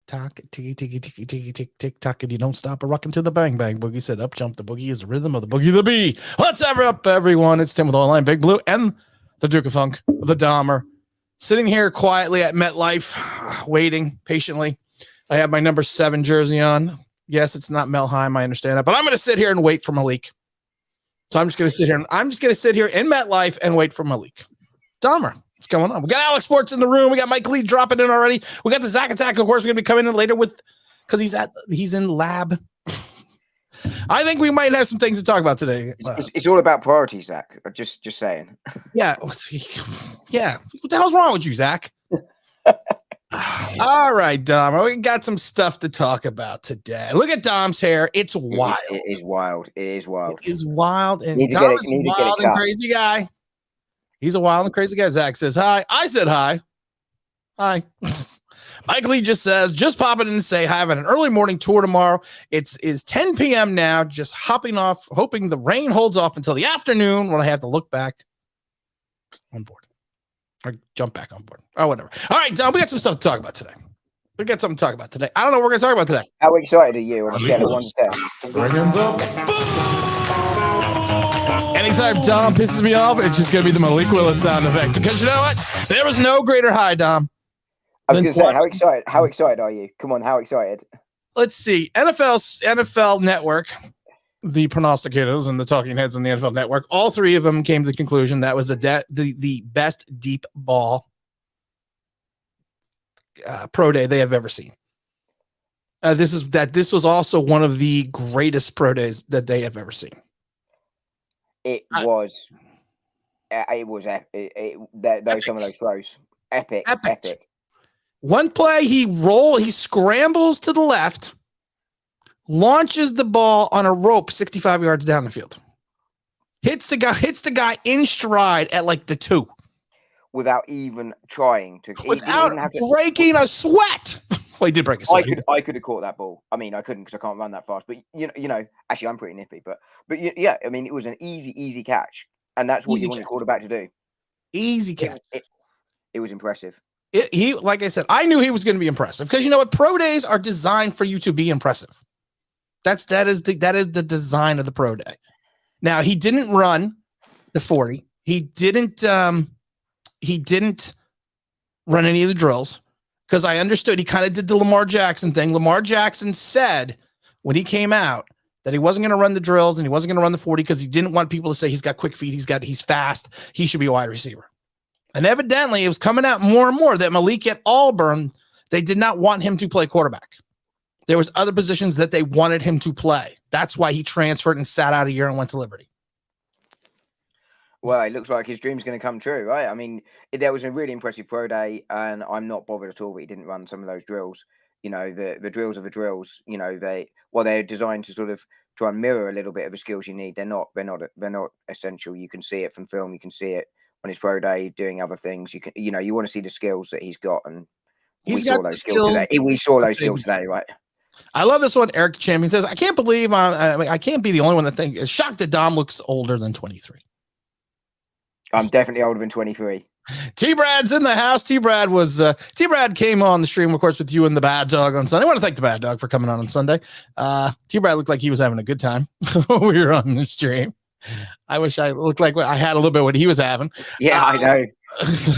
tock, ticky, ticky, ticky, ticky, tick, tick, tock, and you don't stop a rockin' to the bang, bang. Boogie said, up jump the boogie is the rhythm of the boogie the bee. What's ever up, everyone? It's Tim with Online Big Blue and the Duke of Funk, the Dahmer, sitting here quietly at MetLife, waiting patiently. I have my number 7 jersey on. Yes, it's not Melheim, I understand that, but I'm going to sit here and wait for Malik. So I'm just going to sit here in MetLife and wait for Malik. Dahmer, what's going on? We got Alex Sports in the room. We got Mike Lee dropping in already. We got the Zach Attack, of course, going to be coming in later because he's in lab. I think we might have some things to talk about today. It's all about priorities, Zach. Just saying. Yeah. Yeah. What the hell's wrong with you, Zach? All right, Dom. We got some stuff to talk about today. Look at Dom's hair. It's wild. It is wild. It is wild. It is wild. And Dom is a wild and crazy guy. He's a wild and crazy guy. Zach says hi. I said hi. Hi. Mike Lee just says, just popping in to say hi. Having an early morning tour tomorrow. It is 10 p.m. now. Just hopping off, hoping the rain holds off until the afternoon when I have to look back on board. Or jump back on board. Or whatever. All right, Dom, we got some stuff to talk about today. I don't know what we're going to talk about today. How excited are you on a scale of 1 to 10? Anytime Dom pisses me off, it's just going to be the Malik Willis sound effect. Because you know what? There was no greater high, Dom. I was going to say, how excited are you? Come on, how excited? Let's see. NFL Network, the prognosticators and the talking heads on the NFL Network, all three of them came to the conclusion that was the best deep ball pro day they have ever seen. This was also one of the greatest pro days that they have ever seen. It was some of those throws. Epic. One play, he scrambles to the left, launches the ball on a rope 65 yards down the field. Hits the guy in stride at like the 2. Without even trying to. Without breaking a sweat. Well, he did break a sweat. I could have caught that ball. I mean, I couldn't because I can't run that fast. But you know, actually, I'm pretty nippy. But yeah, I mean, it was an easy catch, and that's what you want a quarterback to do. Easy catch. It was impressive. He, like I said, I knew he was going to be impressive because you know what? Pro days are designed for you to be impressive. That is the design of the pro day. Now he didn't run the 40. He didn't run any of the drills because I understood he kind of did the Lamar Jackson thing. Lamar Jackson said when he came out that he wasn't going to run the drills and he wasn't going to run the 40 because he didn't want people to say he's got quick feet, he's fast, he should be a wide receiver. And evidently, it was coming out more and more that Malik at Auburn, they did not want him to play quarterback. There was other positions that they wanted him to play. That's why he transferred and sat out a year and went to Liberty. Well, it looks like his dream's going to come true, right? I mean, there was a really impressive pro day, and I'm not bothered at all that he didn't run some of those drills. You know, the drills are the drills. You know, they're designed to sort of try and mirror a little bit of the skills you need. They're not essential. You can see it from film. You can see it on his pro day doing other things. You want to see the skills that he's got, and we saw those skills today. We saw those skills today, right? I love this one. Eric the Champion says, I can't believe I can't be the only one that is shocked that Dom looks older than 23. I'm definitely older than 23. T-Brad's in the house. T-Brad came on the stream, of course, with you and the Bad Dog on Sunday. I want to thank the Bad Dog for coming on Sunday. T-Brad looked like he was having a good time when we were on the stream. I wish I looked like I had a little bit of what he was having. Yeah, I know.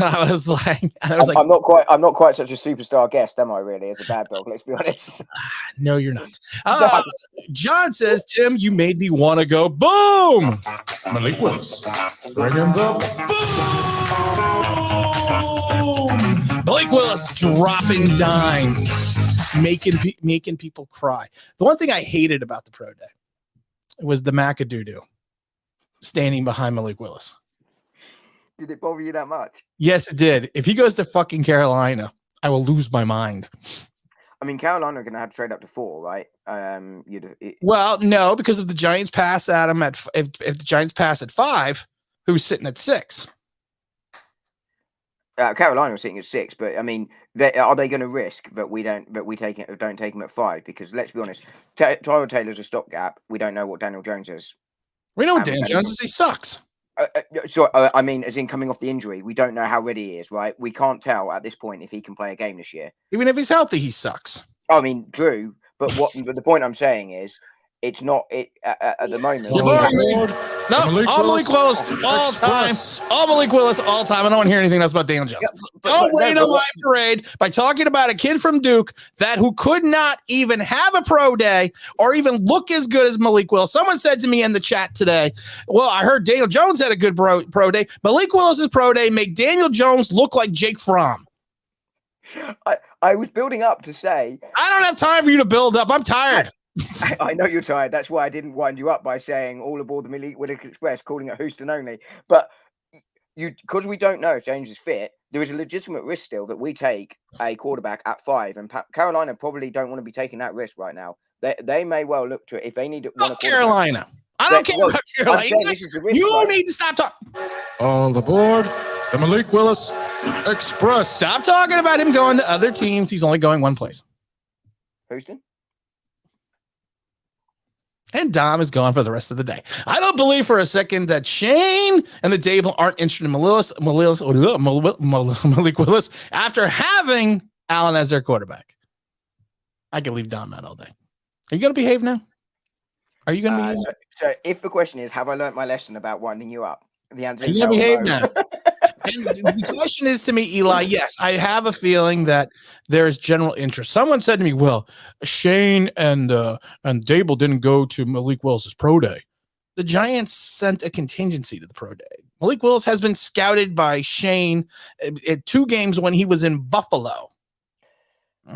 I was like, I'm not quite such a superstar guest, am I? Really, as a Bad Dog, let's be honest. No, you're not. John says, Tim, you made me want to go boom. Malik Willis, bring him the boom. Malik Willis dropping dimes, making people cry. The one thing I hated about the pro day was the Macadoodoo standing behind Malik Willis. Did it bother you that much? Yes, it did. If he goes to fucking Carolina, I will lose my mind. I mean, Carolina are going to have to trade up to 4, right? Well, no, because if the Giants pass at him if the Giants pass at 5, who's sitting at 6? Carolina are sitting at 6, but I mean, are they going to risk that we don't take him at 5? Because let's be honest, Tyrod Taylor's a stopgap. We don't know what Daniel Jones is. We know what Daniel Jones is. He sucks. I mean, as in coming off the injury, we don't know how ready he is, right? We can't tell at this point if he can play a game this year. Even if he's healthy, he sucks. I mean, Drew, but the point I'm saying is, it's not at the moment. You're boring me. No, all Malik Willis all time. All Malik Willis all time. I don't want to hear anything else about Daniel Jones. Don't rain on my parade by talking about a kid from Duke who could not even have a pro day or even look as good as Malik Willis. Someone said to me in the chat today, well, I heard Daniel Jones had a good pro day. Malik Willis's pro day made Daniel Jones look like Jake Fromm. I was building up to say, I don't have time for you to build up. I'm tired. I know you're tired. That's why I didn't wind you up by saying all aboard the Malik Willis Express, calling it Houston only. But because we don't know if James is fit, there is a legitimate risk still that we take a quarterback at 5, and Carolina probably don't want to be taking that risk right now. They may well look to it if they need one. Carolina. I don't care about Carolina. You need to stop talking. All aboard the Malik Willis Express. Stop talking about him going to other teams. He's only going one place. Houston. And Dom is gone for the rest of the day. I don't believe for a second that Shane and the Dable aren't interested in Malik Willis after having Allen as their quarterback. I can leave Dom out all day. Are you going to behave now? Are you going to behave? So if the question is, have I learned my lesson about winding you up? The answer is no. Behave now. And the question is to me, Eli, yes, I have a feeling that there's general interest. Someone said to me, well, Shane and Dable didn't go to Malik Willis's pro day. The Giants sent a contingency to the pro day. Malik Willis has been scouted by Shane at 2 games when he was in Buffalo.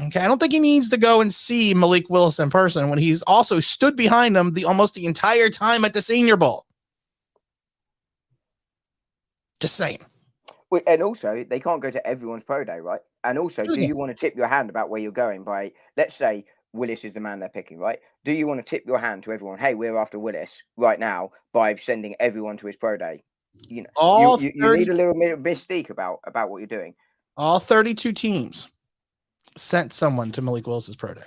Okay, I don't think he needs to go and see Malik Willis in person when he's also stood behind him almost the entire time at the Senior Bowl. Just saying. And also, they can't go to everyone's pro day, right? And also, do you want to tip your hand about where you're going by, let's say, Willis is the man they're picking, right? Do you want to tip your hand to everyone? Hey, we're after Willis right now by sending everyone to his pro day. You know, you need a little bit of mystique about what you're doing. All 32 teams sent someone to Malik Willis's pro day.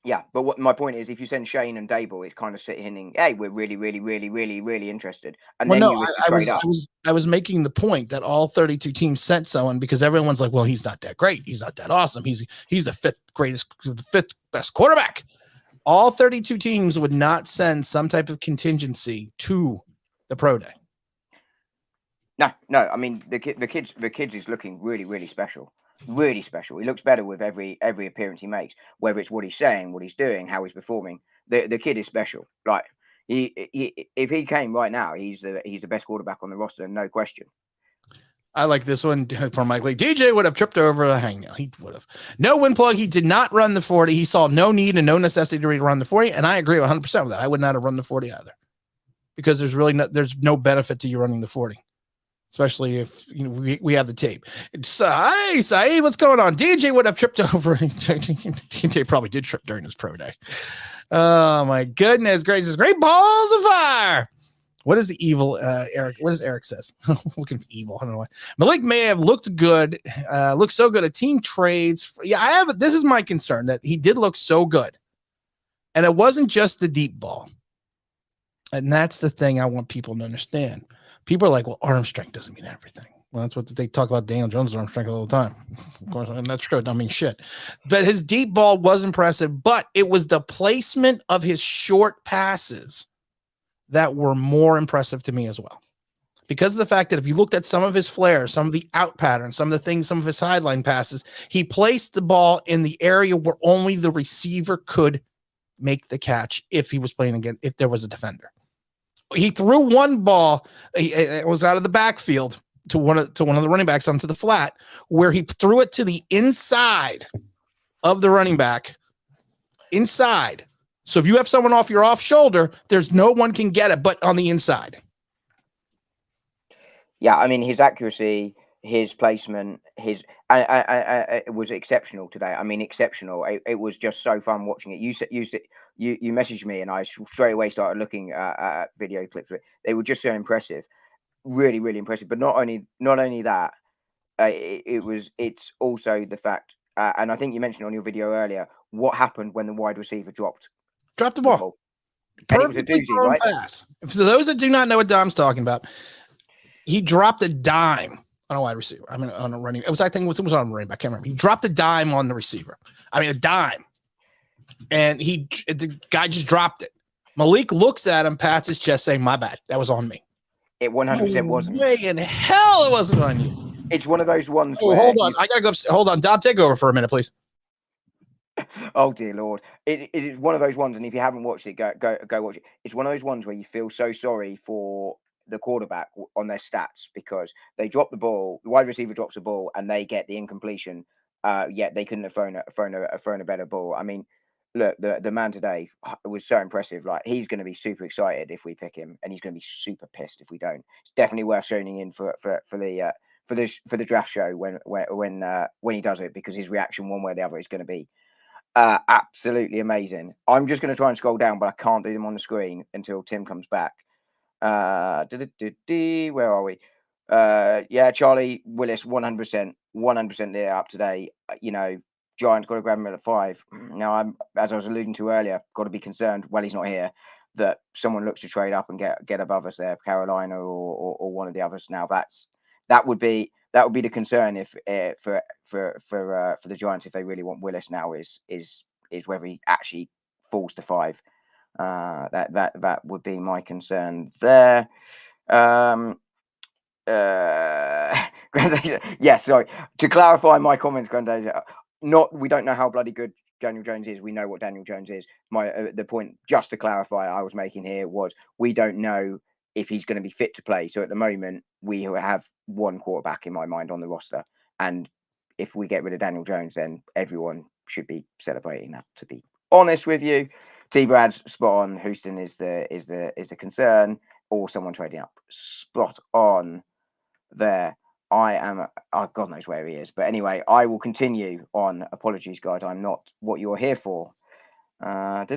Yeah, but what my point is, if you send Shane and Dable, it's kind of sitting, hey, we're really, really, really, really, really interested. And then I was making the point that all 32 teams sent someone because everyone's like, well, he's not that great. He's not that awesome. He's the fifth best quarterback. All 32 teams would not send some type of contingency to the pro day. No. I mean, the kids is looking really, really special. Really special. He looks better with every appearance he makes, whether it's what he's saying, what he's doing, how he's performing. The kid is special. Like if he came right now, he's the best quarterback on the roster, no question. I like this one from Mike Lee. DJ would have tripped over a hangnail. He would have. No wind plug. He did not run the 40. He saw no need and no necessity to run the 40, and I agree 100% with that. I would not have run the 40 either, because there's no benefit to you running the 40. Especially if we have the tape. Hey, Saeed, what's going on? DJ would have tripped over. DJ probably did trip during his pro day. Oh my goodness, great balls of fire. What is the evil Eric? What does Eric says? Looking for evil. I don't know why. Malik may have looked good, looked so good at team trades. Yeah, this is my concern, that he did look so good. And it wasn't just the deep ball. And that's the thing I want people to understand. People are like, well, arm strength doesn't mean everything. Well, that's what they talk about Daniel Jones' arm strength all the time. Of course, and that's true. It don't mean shit. But his deep ball was impressive, but it was the placement of his short passes that were more impressive to me as well. Because of the fact that if you looked at some of his flares, some of the out patterns, some of his sideline passes, he placed the ball in the area where only the receiver could make the catch if he was playing again, if there was a defender. He threw one ball. It was out of the backfield to one of the running backs onto the flat, where he threw it to the inside of the running back. Inside. So if you have someone off your off shoulder, there's no one can get it but on the inside. Yeah, I mean, his accuracy, his placement, it was exceptional today. I mean, exceptional. It was just so fun watching it. You messaged me, and I straight away started looking at video clips of it. They were just so impressive, really, really impressive. But not only that, it's also the fact, and I think you mentioned on your video earlier, what happened when the wide receiver dropped the ball. Perfectly doozy, right? Pass. For those that do not know what Dom's talking about, he dropped a dime on a wide receiver. I mean, on a running. I think it was on a running back. I can't remember. He dropped a dime on the receiver. I mean, a dime. and the guy just dropped it. Malik looks at him, pats his chest, saying, "My bad. That was on me." It 100% wasn't. Way in hell it wasn't on you. It's one of those ones Oh, where hold on. I gotta go. Hold on. Dom, take over for a minute, please. Oh dear Lord. It is one of those ones, and if you haven't watched it, go watch it. It's one of those ones where you feel so sorry for the quarterback on their stats because they drop the ball, the wide receiver drops the ball, and they get the incompletion. Yet they couldn't have thrown a better ball. I mean, look, the man today was so impressive. Like, he's going to be super excited if we pick him, and he's going to be super pissed if we don't. It's definitely worth tuning in for the draft show when he does it, because his reaction one way or the other is going to be absolutely amazing. I'm just going to try and scroll down, but I can't do them on the screen until Tim comes back. Where are we? Yeah, Charlie Willis, 100% there up to date. Giants got to grab him at 5. Now, as I was alluding to earlier, got to be concerned. Well, he's not here. That someone looks to trade up and get above us there, Carolina or one of the others. Now, that would be the concern if for the Giants, if they really want Willis now, is whether he actually falls to 5. That would be my concern there. Yeah, sorry. To clarify my comments, Grandasia, we don't know how bloody good Daniel Jones is. We know what Daniel Jones is. The point, just to clarify, I was making here was we don't know if he's going to be fit to play. So at the moment, we have one quarterback in my mind on the roster, and if we get rid of Daniel Jones, then everyone should be celebrating that. To be honest with you, T-Brad's spot on. Houston is the concern, or someone trading up. Spot on there. I am. God knows where he is, but anyway, I will continue on. Apologies, guys. I'm not what you're here for. What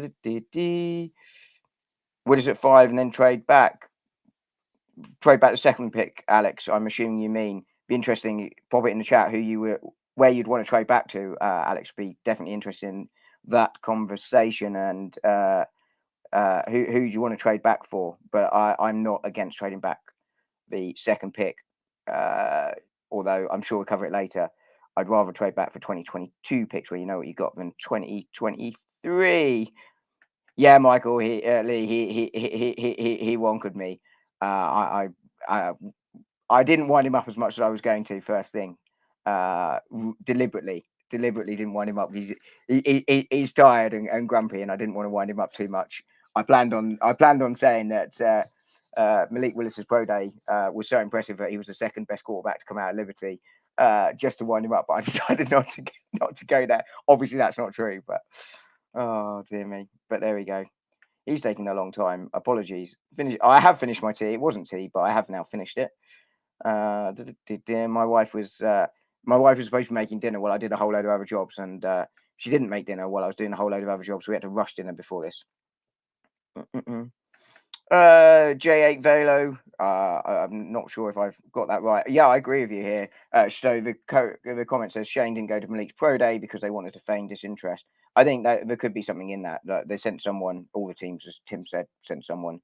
is it, 5, and then trade back? Trade back the second pick, Alex. I'm assuming you mean. Be interesting. Pop it in the chat where you'd want to trade back to, Alex. Be definitely interested in that conversation, and who do you want to trade back for? But I'm not against trading back the second pick, although I'm sure we'll cover it later. I'd rather trade back for 2022 picks where you know what you got than 2023. Yeah, Michael, he wonkered me. I didn't wind him up as much as I was going to first thing. Deliberately didn't wind him up. He's tired and grumpy, and I didn't want to wind him up too much. I planned on saying that Malik Willis's pro day was so impressive that he was the second best quarterback to come out of Liberty, just to wind him up. But I decided not to go there. Obviously, that's not true. But oh dear me. But there we go. He's taking a long time. Apologies. I have finished my tea. It wasn't tea, but I have now finished it. My wife was supposed to be making dinner while I did a whole load of other jobs, and she didn't make dinner while I was doing a whole load of other jobs. So we had to rush dinner before this. J8 Velo. I'm not sure if I've got that right. Yeah, I agree with you here. So the comment says Shane didn't go to Malik's pro day because they wanted to feign disinterest. I think that there could be something in that. They sent someone. All the teams, as Tim said, sent someone.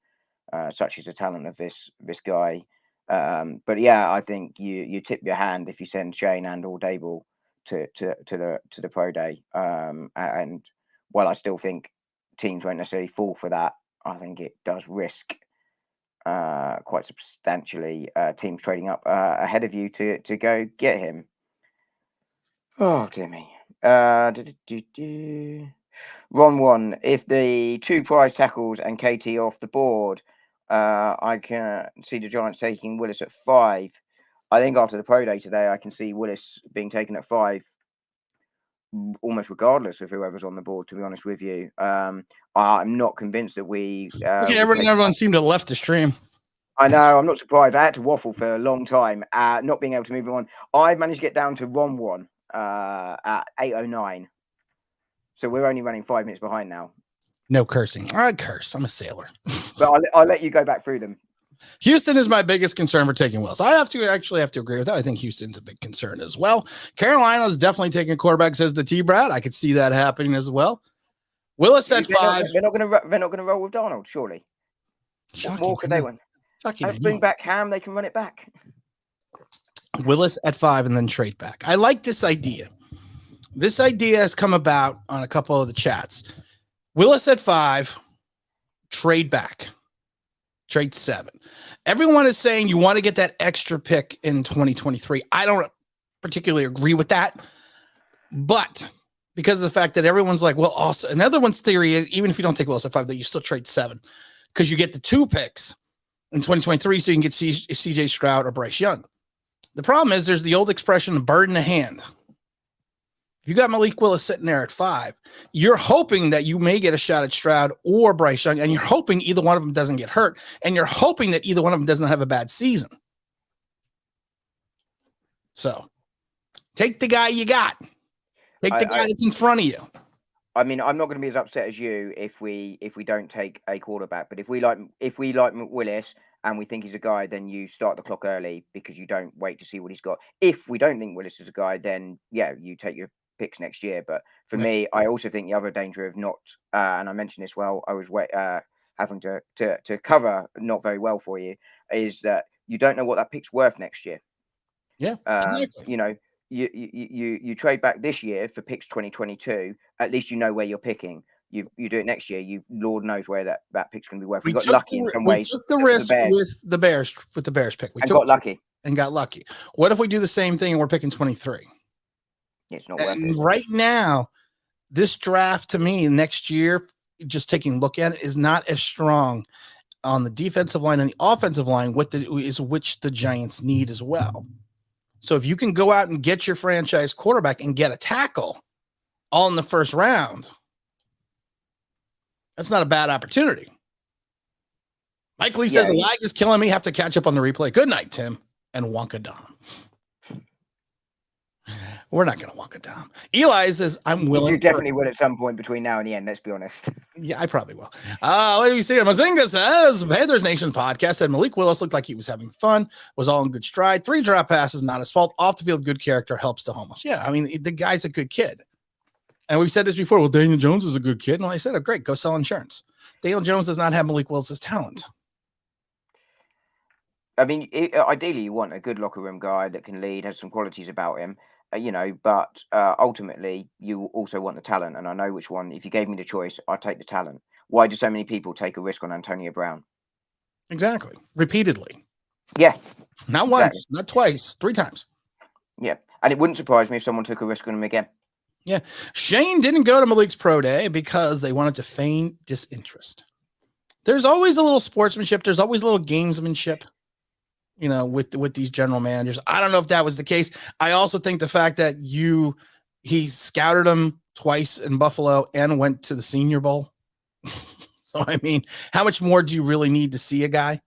Such is the talent of this guy. But yeah, I think you tip your hand if you send Shane and or Dable to the pro day. And while I still think teams won't necessarily fall for that, I think it does risk quite substantially teams trading up ahead of you to go get him. Oh dear me. Ron 1. If the 2 prize tackles and KT off the board, I can see the Giants taking Willis at 5. I think after the pro day today, I can see Willis being taken at 5, almost regardless of whoever's on the board. To be honest with you, I'm not convinced that we. Everyone seemed to have left the stream. I know. I'm not surprised. I had to waffle for a long time, not being able to move on. I managed to get down to Ron 1 at 8:09. So we're only running 5 minutes behind now. No cursing. I curse. I'm a sailor. But I'll let you go back through them. Houston is my biggest concern for taking Willis. I have to agree with that. I think Houston's a big concern as well. Carolina's definitely taking quarterback, says the T-Brad. I could see that happening as well. Willis at 5. They're not going to roll with Darnold, surely. Shocking. What more could they win? Bring back Ham, they can run it back. Willis at 5 and then trade back. I like this idea. This idea has come about on a couple of the chats. Willis at 5, trade back, trade 7. Everyone is saying you want to get that extra pick in 2023. I don't particularly agree with that, but because of the fact that everyone's like, well, also another one's theory is even if you don't take Willis at 5, that you still trade 7 because you get the 2 picks in 2023, so you can get CJ Stroud or Bryce Young. The problem is there's the old expression, bird in the hand. If you got Malik Willis sitting there at 5, you're hoping that you may get a shot at Stroud or Bryce Young, and you're hoping either one of them doesn't get hurt, and you're hoping that either one of them doesn't have a bad season. So take the guy you got. Take the guy that's in front of you. I mean, I'm not going to be as upset as you if we don't take a quarterback. But if we like Willis and we think he's a guy, then you start the clock early because you don't wait to see what he's got. If we don't think Willis is a guy, then yeah, you take your picks next year. But for me, I also think the other danger of not, and I mentioned this while I was having to cover not very well for you, is that you don't know what that pick's worth next year. Yeah, exactly. You know. You trade back this year for picks 2022. At least you know where you're picking. You do it next year. You Lord knows where that pick's going to be worth. We got lucky in some ways. We took the risk with the Bears pick. We got lucky. What if we do the same thing and we're picking 23? It's not worth it. Right now, this draft to me next year, just taking a look at it, is not as strong on the defensive line and the offensive line. Which the Giants need as well. So if you can go out and get your franchise quarterback and get a tackle all in the first round, that's not a bad opportunity. Mike Lee says the lag is killing me. Have to catch up on the replay. Good night, Tim and Wonka Dom. We're not going to Wonka Dom. Eli says, I'm willing. You definitely will at some point between now and the end. Let's be honest. Yeah, I probably will. Let me see. Mazinga says, Panthers Nation podcast said Malik Willis looked like he was having fun, was all in good stride. 3 drop passes, not his fault. Off the field, good character, helps to homeless. Yeah, I mean, the guy's a good kid. And we've said this before. Well, Daniel Jones is a good kid. And I said, oh, great, go sell insurance. Daniel Jones does not have Malik Willis's talent. I mean, ideally, you want a good locker room guy that can lead, has some qualities about him. But ultimately, you also want the talent. And I know which one. If you gave me the choice, I'd take the talent. Why do so many people take a risk on Antonio Brown? Exactly. Repeatedly. Yeah. Not once, not twice, 3 times. Yeah. And it wouldn't surprise me if someone took a risk on him again. Yeah. Shane didn't go to Malik's pro day because they wanted to feign disinterest. There's always a little sportsmanship. There's always a little gamesmanship. With these general managers. I don't know if that was the case. I also think the fact that he scouted him twice in Buffalo and went to the Senior Bowl. So, I mean, how much more do you really need to see a guy?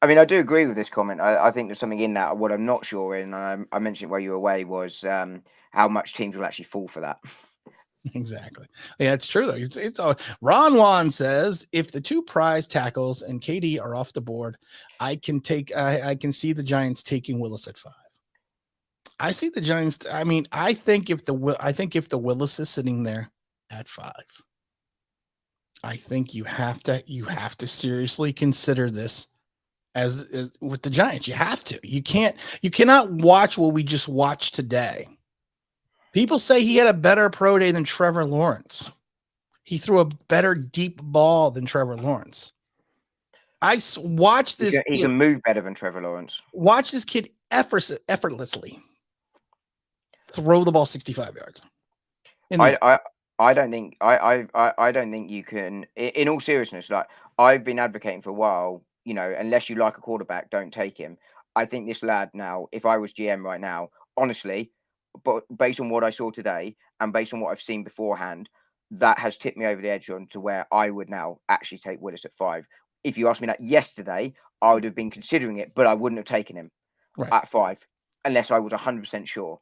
I mean, I do agree with this comment. I think there's something in that. What I'm not sure in, I mentioned it while you were away, was how much teams will actually fall for that. Exactly. Yeah, it's true though. It's Ron Juan says if the 2 prize tackles and KD are off the board, I can see the Giants taking Willis at 5. I see the Giants. I mean, I think if the Willis is sitting there at 5, I think you have to seriously consider this as with the Giants. You have to. You cannot watch what we just watched today. People say he had a better pro day than Trevor Lawrence. He threw a better deep ball than Trevor Lawrence. I watched this. He can move better than Trevor Lawrence. Watch this kid effortlessly throw the ball 65 yards. I don't think you can. In all seriousness, like I've been advocating for a while. Unless you like a quarterback, don't take him. I think this lad now, if I was GM right now, honestly. But based on what I saw today and based on what I've seen beforehand, that has tipped me over the edge on to where I would now actually take Willis at 5. If you asked me that yesterday, I would have been considering it, but I wouldn't have taken him at 5 unless I was 100% sure.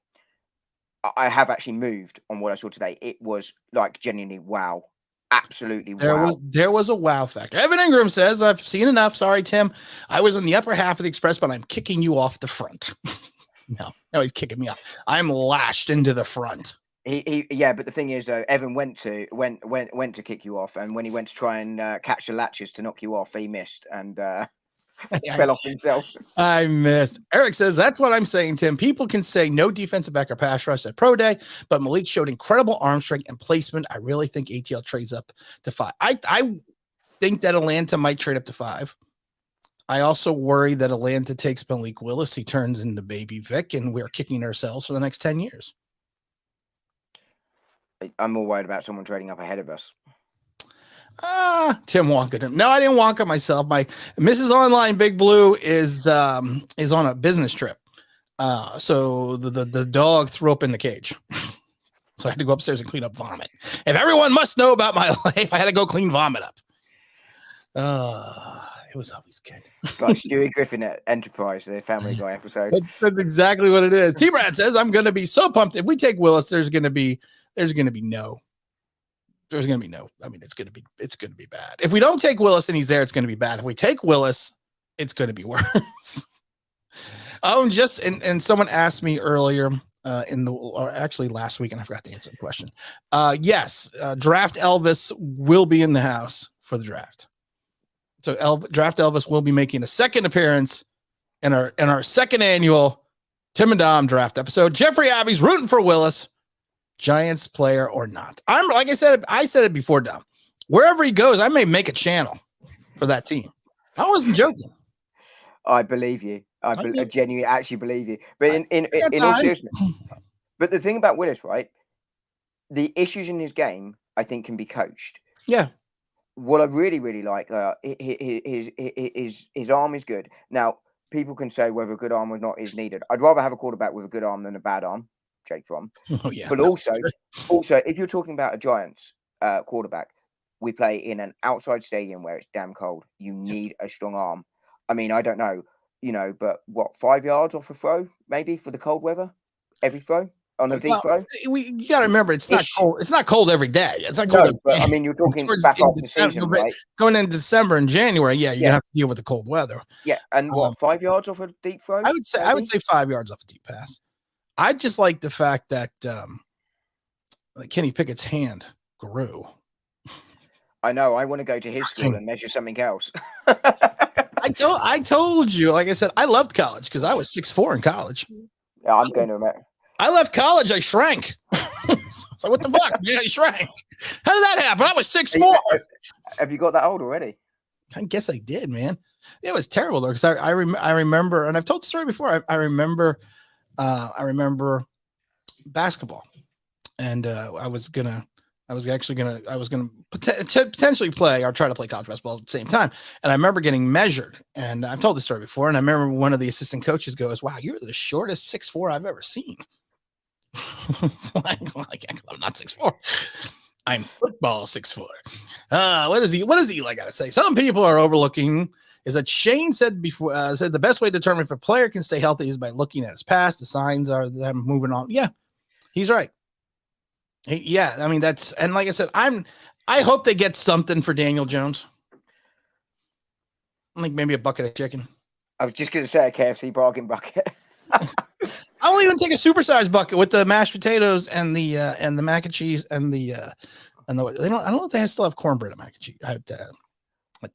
I have actually moved on what I saw today. It was like genuinely wow. Absolutely wow. There was a wow factor. Evan Ingram says, I've seen enough. Sorry, Tim. I was in the upper half of the express, but I'm kicking you off the front. No, he's kicking me off. I'm lashed into the front. But the thing is, though, Evan went to kick you off, and when he went to try and catch the latches to knock you off, he missed. And Fell off himself. I missed. Eric says, that's what I'm saying, Tim. People can say no defensive back or pass rush at pro day, but Malik showed incredible arm strength and placement. I really think ATL trades up to 5. I think that Atlanta might trade up to 5. I also worry that Atlanta takes Malik Willis. He turns into baby Vic, and we're kicking ourselves for the next 10 years. I'm more worried about someone trading up ahead of us. Tim Wonka him. No, I didn't Wonka myself. My Mrs. Online Big Blue is on a business trip. So the dog threw up in the cage. So I had to go upstairs and clean up vomit. If everyone must know about my life, I had to go clean vomit up. It was always good. Like Stewie Griffin at Enterprise, the Family Guy episode. That's exactly what it is. T-Brad says, I'm going to be so pumped. If we take Willis, there's going to be no. I mean, it's going to be bad. If we don't take Willis and he's there, it's going to be bad. If we take Willis, it's going to be worse. And someone asked me earlier or actually last week, and I forgot to answer the question. Yes, Draft Elvis will be in the house for the draft. So Draft Elvis will be making a second appearance in our second annual Tim and Dom draft episode. Jeffrey Abbey's rooting for Willis. Giants player or not. I said it before, Dom. Wherever he goes, I may make a channel for that team. I wasn't joking. I believe you. I genuinely actually believe you. But in all seriousness, but the thing about Willis, right? The issues in his game, I think, can be coached. Yeah. What I really, really like, his arm is good. Now, people can say whether a good arm or not is needed. I'd rather have a quarterback with a good arm than a bad arm. Jake from. Oh, yeah. But also, if you're talking about a Giants quarterback, we play in an outside stadium where it's damn cold. You need a strong arm. I mean, I don't know, but what, 5 yards off a throw, maybe for the cold weather? Every throw on a deep throw? You got to remember, it's not cold. It's not cold every day. It's not No, cold. but I mean, you're talking back off the season, right? Going in December and January, you're gonna have to deal with the cold weather. Yeah, and what, 5 yards off a deep throw? I would say 5 yards off a deep pass. I just like the fact that Kenny Pickett's hand grew. I know. I want to go to his school and measure something else. I told you, like I said, I loved college because I was 6'4" in college. Yeah, I'm going to America. I left college. I shrank. It's like, what the fuck? Yeah, I shrank. How did that happen? I was 6'4". Have you got that old already? I guess I did, man. It was terrible though, because I remember, and I've told the story before. I remember basketball, and I was gonna potentially play or try to play college basketball at the same time. And I remember getting measured, and I've told this story before. And I remember one of the assistant coaches goes, "Wow, you're the shortest 6'4" I've ever seen." It's like, I'm not 6'4". I'm football 6'4". What does Eli got to say? Some people are overlooking is that Shane said before, said the best way to determine if a player can stay healthy is by looking at his past. The signs are them moving on. Yeah, he's right. Yeah, I mean, and like I said, I hope they get something for Daniel Jones. Like maybe a bucket of chicken. I was just going to say a KFC bargain bucket. I'll even take a supersized bucket with the mashed potatoes and the mac and cheese and the I don't know if they still have cornbread at mac and cheese. At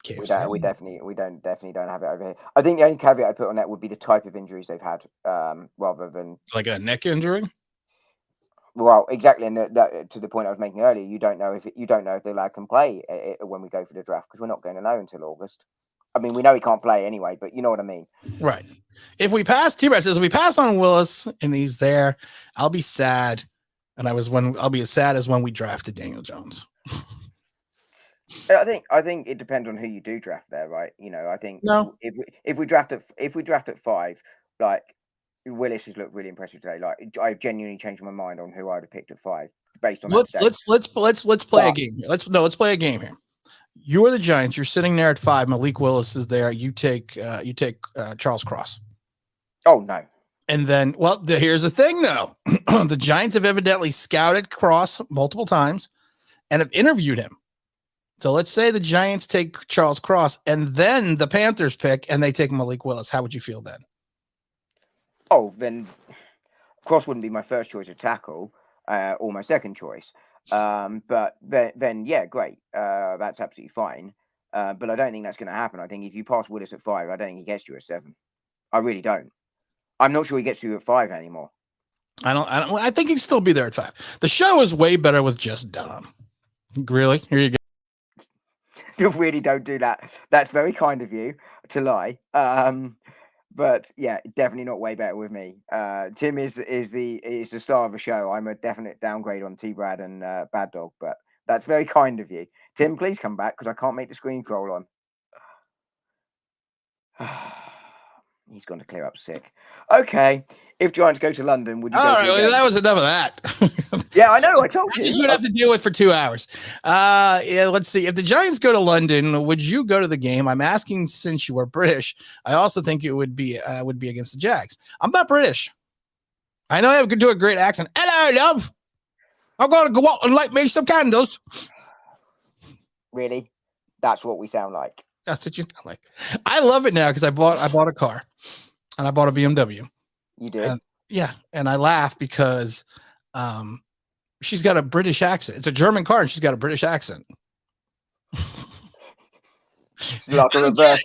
KFC. We definitely don't have it over here. I think the only caveat I put on that would be the type of injuries they've had, rather than like a neck injury. Well, exactly, and that to the point I was making earlier, you don't know if the lad can play when we go for the draft, because we're not going to know until August. I mean, we know he can't play anyway, but you know what I mean, right? If we pass, T-Rex says, if we pass on Willis and he's there, I'll be sad, and I'll be as sad as when we drafted Daniel Jones. I think it depends on who you do draft there, right? I think if we draft at 5, like Willis has looked really impressive today. Like I've genuinely changed my mind on who I'd have picked at 5 based on. Let's play a game. Let's play a game here. You are the Giants. You're sitting there at 5. Malik Willis is there. You take Charles Cross. Oh no. And then, here's the thing though. The Giants have evidently scouted Cross multiple times and have interviewed him. So let's say the Giants take Charles Cross and then the Panthers pick and they take Malik Willis. How would you feel then? Oh, then Cross wouldn't be my first choice of tackle, or my second choice. But then yeah, great. That's absolutely fine. But I don't think that's going to happen. I think if you pass Willis at 5, I don't think he gets you at 7. I really don't. I'm not sure he gets you at 5 anymore. I think he'd still be there at 5. The show is way better with just Dom. Really? Here you go. You really don't do that. That's very kind of you to lie. But yeah, definitely not way better with me. Tim is the star of the show. I'm a definite downgrade on T-Brad and Bad Dog, but that's very kind of you. Tim, please come back because I can't make the screen scroll on. He's going to clear up sick. Okay. If Giants go to London, would you go? All right, well, that was enough of that. Yeah, I know. I told you. You'd have to deal with for 2 hours. Yeah, let's see. If the Giants go to London, would you go to the game? I'm asking since you are British. I also think it would be against the Jags. I'm not British. I know I could do a great accent. Hello, love. I'm going to go out and light me some candles. Really? That's what we sound like. That's what you sound like. I love it now because I bought a car, and I bought a BMW. You did? And I laugh because she's got a British accent. It's a German car, and she's got a British accent. Like a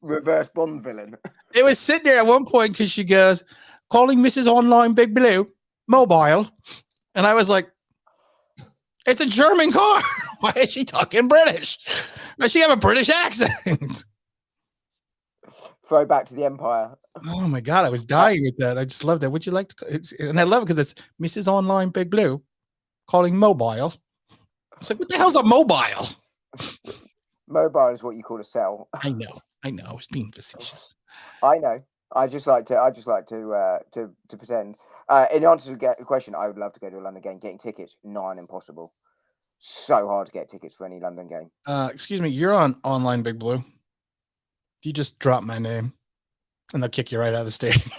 reverse Bond villain. It was sitting there at one point because she goes, calling Mrs. Online Big Blue mobile. And I was like, it's a German car. Why is she talking British? Does she have a British accent? Throwback to the Empire. Oh my God, I was dying with that. I just loved it. Would you like to? And I love it because it's Mrs. Online Big Blue calling mobile. It's like, what the hell's a mobile? Mobile is what you call a cell. I know. I was being facetious. I know. I just like to pretend. In answer to the question, I would love to go to a London game. Getting tickets, nigh impossible. So hard to get tickets for any London game. Excuse me, you're on Online Big Blue. You just drop my name, and they'll kick you right out of the stadium.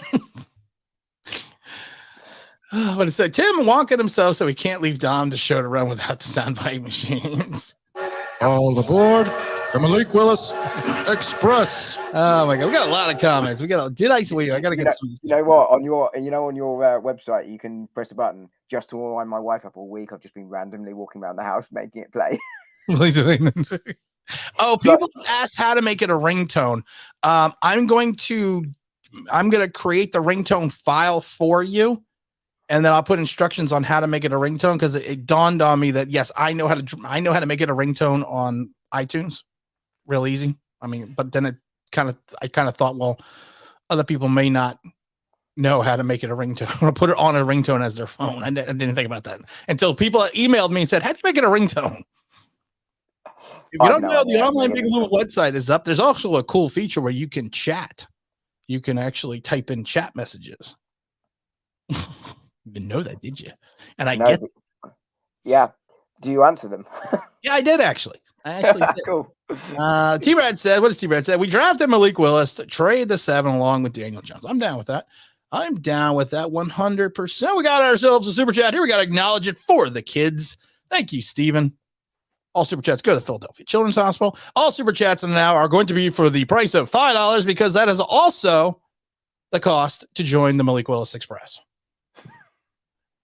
What is it? Tim wonking himself so he can't leave Dom the show to run without the soundbite machines. All aboard the Malik Willis Express. Oh my God, we got a lot of comments. I gotta get some of these. You know what? On your website, you can press the button just to wind my wife up all week. I've just been randomly walking around the house making it play. Oh, people asked how to make it a ringtone. I'm going to create the ringtone file for you, and then I'll put instructions on how to make it a ringtone because it dawned on me that yes, I know how to make it a ringtone on iTunes, real easy. I mean, but then I kind of thought, well, other people may not know how to make it a ringtone or put it on a ringtone as their phone. I didn't think about that until people emailed me and said, how do you make it a ringtone? If you don't know, the Online Big Blue website is up. There's also a cool feature where you can chat. You can actually type in chat messages. You didn't know that, did you? And I get it. Yeah. Do you answer them? Yeah, I did actually. Did. Cool. T-Brad said, what does T-Brad say? We drafted Malik Willis to trade the 7 along with Daniel Jones. I'm down with that. 100%. We got ourselves a super chat here. We got to acknowledge it for the kids. Thank you, Steven. All super chats go to the Philadelphia Children's Hospital. All super chats now are going to be for the price of $5 because that is also the cost to join the Malik Willis Express.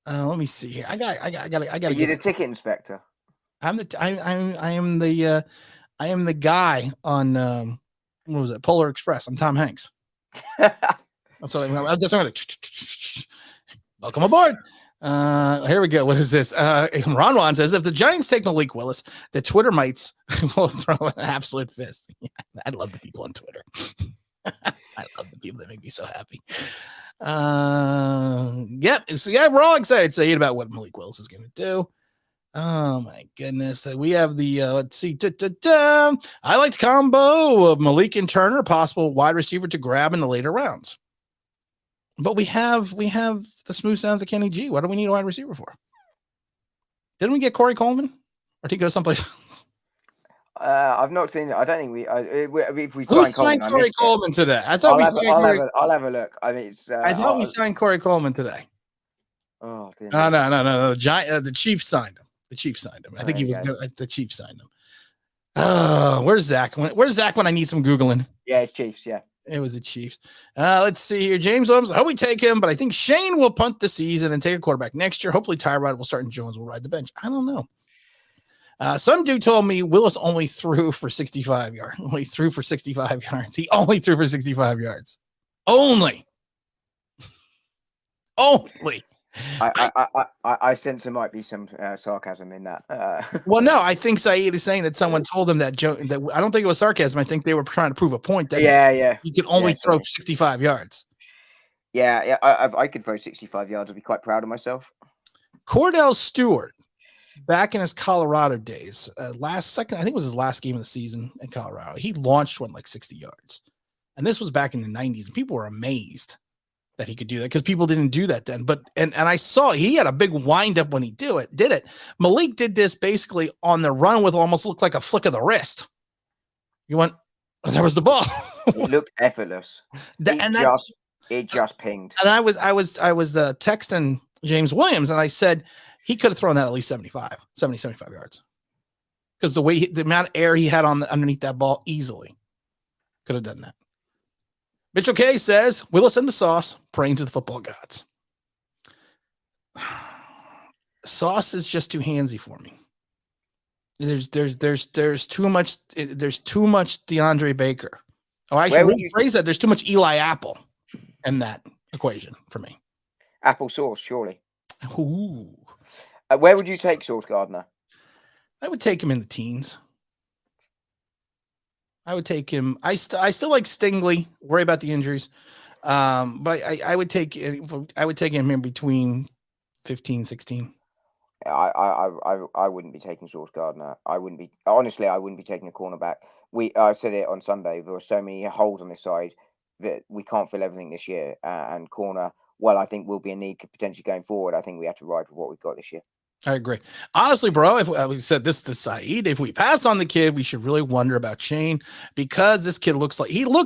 Let me see here. I got. You're the ticket inspector. I am the guy on what was it? Polar Express. I'm Tom Hanks. That's what I'm welcome aboard. Here we go. What is this? Ron says, if the Giants take Malik Willis, the Twitter mites will throw an absolute fist. I love the people on Twitter. I love the people that make me so happy. Yep. So yeah, we're all excited to hear about what Malik Willis is going to do. Oh my goodness. We have the let's see. I like the combo of Malik and Turner, possible wide receiver to grab in the later rounds. But we have the smooth sounds of Kenny G. What do we need a wide receiver for? Didn't we get Corey Coleman? Or did he go someplace else? I've not seen it. I don't think we. If we Who signed Corey Coleman today? I thought I'll have a look. I mean, it's. I thought we signed Corey Coleman today. Oh, no. The Chiefs signed him. I think he was good. The Chiefs signed him. Oh, where's Zach? Where's Zach when I need some Googling? Yeah, it's Chiefs. Yeah. It was the Chiefs. Let's see here. James Williams, I hope we take him, but I think Shane will punt the season and take a quarterback next year. Hopefully Tyrod will start and Jones will ride the bench. I don't know. Some dude told me Willis only threw for 65 yards. Only threw for 65 yards. He only threw for 65 yards. Only. I sense there might be some sarcasm in that. Well, no, I think Saeed is saying that someone told him that joke. That I don't think it was sarcasm. I think they were trying to prove a point that he could only throw 65 yards. Yeah. I could throw 65 yards. I'd be quite proud of myself. Cordell Stewart, back in his Colorado days, I think it was his last game of the season in Colorado. He launched one like 60 yards, and this was back in the 90s, and people were amazed that he could do that because people didn't do that then. But and I saw he had a big windup when he did it. Malik did this basically on the run with almost looked like a flick of the wrist. You went, there was the ball. It looked effortless. It just pinged. And I was texting James Williams, and I said he could have thrown that at least 75 yards. Because the amount of air he had underneath that ball easily could have done that. Mitchell K says, Willis and the sauce, praying to the football gods. Sauce is just too handsy for me. There's too much DeAndre Baker. Oh, I should rephrase that. There's too much Eli Apple in that equation for me. Apple sauce, surely. Ooh. Where would you take Sauce Gardner? I would take him in the teens. I would take him. I still like Stingley. Worry about the injuries, but I would take him in between 15, 16. I wouldn't be taking Sauce Gardner. I wouldn't be taking a cornerback. I said it on Sunday. There are so many holes on this side that we can't fill everything this year. And corner, well, I think will be a need potentially going forward. I think we have to ride with what we've got this year. I agree. Honestly, bro, if we said this to Saeed, if we pass on the kid, we should really wonder about Shane because this kid looks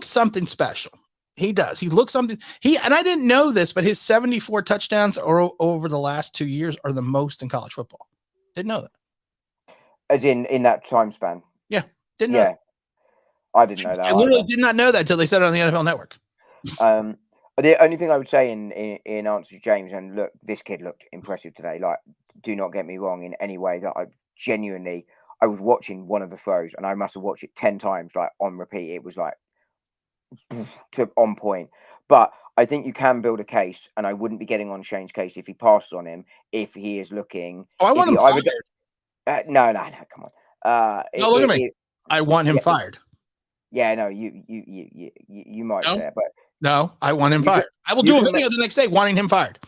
something special. He does. He looks something. And I didn't know this, but his 74 touchdowns over the last 2 years are the most in college football. Didn't know that. As in that time span. Yeah. Didn't know that. I didn't know that. I literally did not know that until they said it on the NFL Network. The only thing I would say in answer to James, and look, this kid looked impressive today. Like, do not get me wrong in any way that I was watching one of the throws and I must have watched it 10 times, like on repeat. It was like on point. But I think you can build a case, and I wouldn't be getting on Shane's case if he passes on him, if he is looking. Oh, I want him fired. No, come on. No, look at me. I want him fired. Yeah, no, you might say it, but no, I want him fired. I will do a video the next day wanting him fired.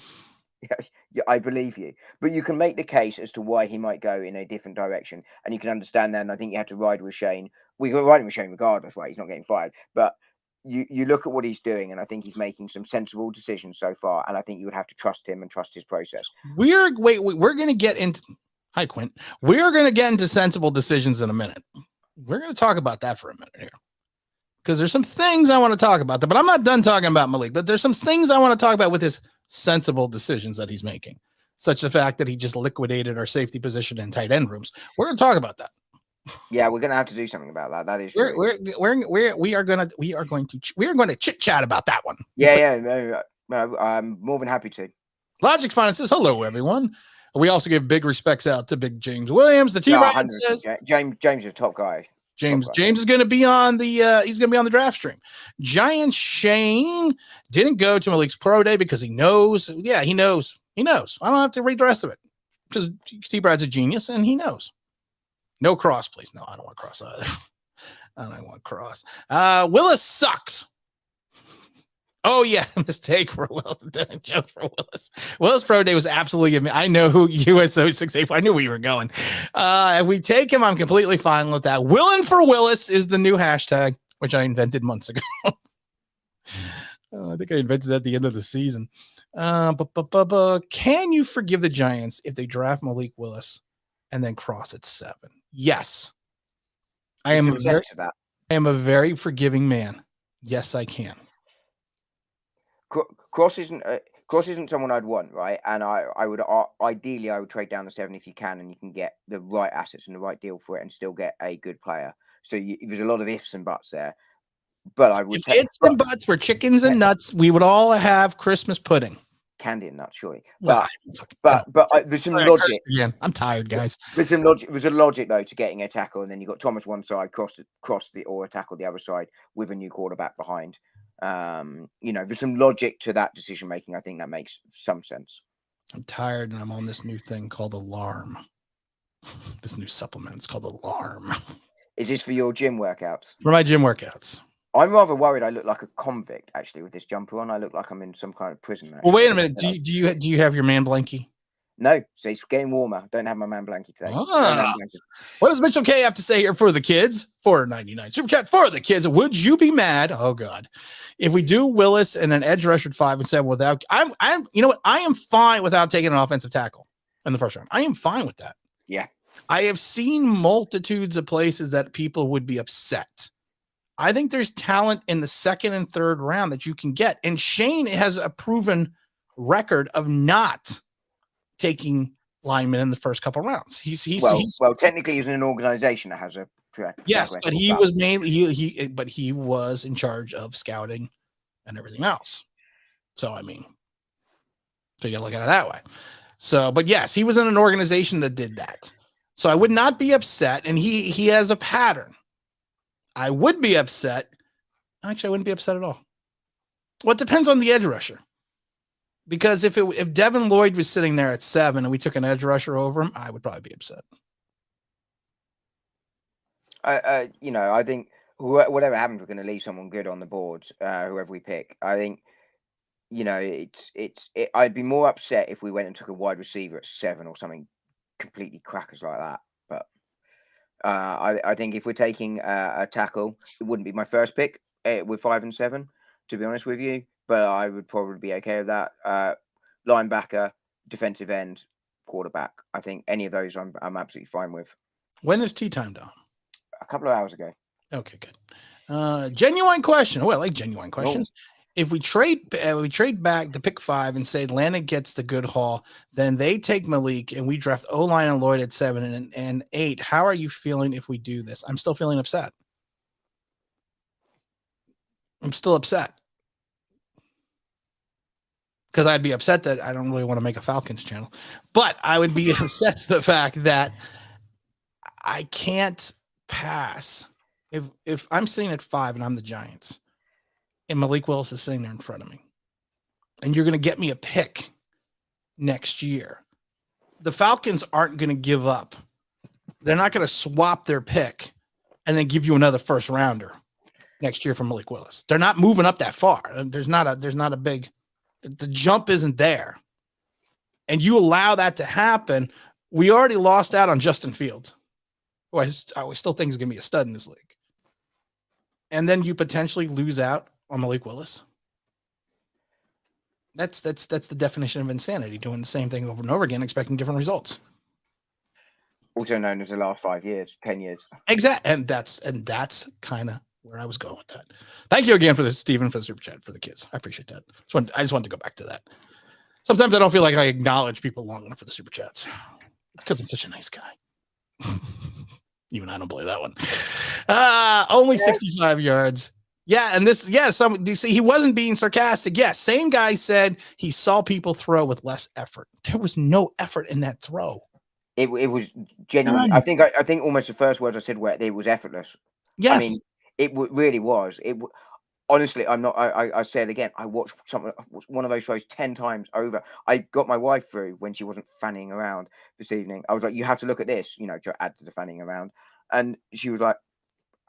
Yeah, I believe you. But you can make the case as to why he might go in a different direction, and you can understand that. And I think you have to ride with Shane. We can ride with Shane regardless, right? He's not getting fired. But you look at what he's doing, and I think he's making some sensible decisions so far. And I think you would have to trust him and trust his process. We're going to get into. Hi, Quint. We're going to get into sensible decisions in a minute. We're going to talk about that for a minute here. Because there's some things I want to talk about, but I'm not done talking about Malik. But there's some things I want to talk about with his sensible decisions that he's making, such the fact that he just liquidated our safety position in tight end rooms. We're going to talk about that. Yeah, we're going to have to do something about that. That is we are going to chit chat about that one. Yeah. I'm more than happy to. Logic Finance says hello, everyone. We also give big respects out to Big James Williams. The T-Brian says James is a top guy. James is going to be on the draft stream. Giant Shane didn't go to Malik's pro day because he knows. Yeah, he knows. I don't have to read the rest of it because Steve Brad's a genius and he knows. No cross, please. No, I don't want cross either. I don't want cross. Willis sucks. Oh yeah, mistake for Willis. Joke for Willis. Willis pro day was absolutely amazing. I know who USO 684. I knew where you were going. If we take him, I'm completely fine with that. Willin' for Willis is the new hashtag, which I invented months ago. I think I invented that at the end of the season. Can you forgive the Giants if they draft Malik Willis and then cross at 7? Yes. I am a very forgiving man. Yes, I can. Cross isn't someone I'd want, right? And I would ideally trade down the 7 if you can, and you can get the right assets and the right deal for it, and still get a good player. So there's a lot of ifs and buts there. But I would ifs and buts were chickens and nuts. We would all have Christmas pudding. candy and nuts, surely. Nah, But there's some I logic. again. I'm tired, guys. There's some logic. There's a logic though to getting a tackle, and then you got Thomas one side, or a tackle the other side with a new quarterback behind. There's some logic to that decision making. I think that makes some sense. I'm tired, and I'm on this new thing called Alarm. This new supplement. It's called Alarm. Is this for your gym workouts? For my gym workouts. I'm rather worried. I look like a convict actually with this jumper on. I look like I'm in some kind of prison. Well, wait a minute. Do you have your man blankie? No, so it's getting warmer. Don't have my man blankie today. What does Mitchell K have to say here for the kids? $4.99 super chat for the kids. Would you be mad? Oh God, if we do Willis and an edge rush at 5 and 7 without, you know what? I am fine without taking an offensive tackle in the first round. I am fine with that. Yeah, I have seen multitudes of places that people would be upset. I think there's talent in the second and third round that you can get, and Shane has a proven record of not taking linemen in the first couple rounds. He's technically he's in an organization that has a track. Yes, but he was mainly but he was in charge of scouting and everything else. So I mean, so you gotta look at it that way. So, but yes, he was in an organization that did that. So I would not be upset, and he has a pattern. I would be upset. Actually, I wouldn't be upset at all. Well, it depends on the edge rusher. Because if Devin Lloyd was sitting there at 7 and we took an edge rusher over him, I would probably be upset. I think whatever happens, we're going to leave someone good on the board, whoever we pick. I think, I'd be more upset if we went and took a wide receiver at 7 or something completely crackers like that. But I think if we're taking a tackle, it wouldn't be my first pick with 5 and 7, to be honest with you. But I would probably be okay with that. Linebacker, defensive end, quarterback. I think any of those I'm absolutely fine with. When is tea time, Dom? A couple of hours ago. Okay, good. Genuine question. Oh, I like genuine questions. If we trade back the pick 5 and say Atlanta gets the good haul, then they take Malik and we draft O-line and Lloyd at 7 and 8. How are you feeling if we do this? I'm still feeling upset. I'm still upset. Because I'd be upset that I don't really want to make a Falcons channel. But I would be upset to the fact that I can't pass. If I'm sitting at 5 and I'm the Giants, and Malik Willis is sitting there in front of me, and you're going to get me a pick next year, the Falcons aren't going to give up. They're not going to swap their pick and then give you another first rounder next year for Malik Willis. They're not moving up that far. There's not a big, the jump isn't there. And you allow that to happen. We already lost out on Justin Fields, who I still think is going to be a stud in this league. And then you potentially lose out on Malik Willis. That's the definition of insanity, doing the same thing over and over again, expecting different results. Also known as the last 5 years, 10 years. Exactly. And that's kind of where I was going with that. Thank you again for this, Stephen, for the super chat for the kids. I appreciate that. I just wanted to go back to that. Sometimes I don't feel like I acknowledge people long enough for the super chats. It's because I'm such a nice guy. Even I don't believe that one. Only 65 yards. Yeah, and this, you see, he wasn't being sarcastic. Yes, same guy said he saw people throw with less effort. There was no effort in that throw. It was genuine. I think almost the first words I said were it was effortless. Yes. I mean, it really was. Honestly, I'm not. I say it again. I watched one of those shows 10 times over. I got my wife through when she wasn't fanning around this evening. I was like, "You have to look at this," to add to the fanning around. And she was like,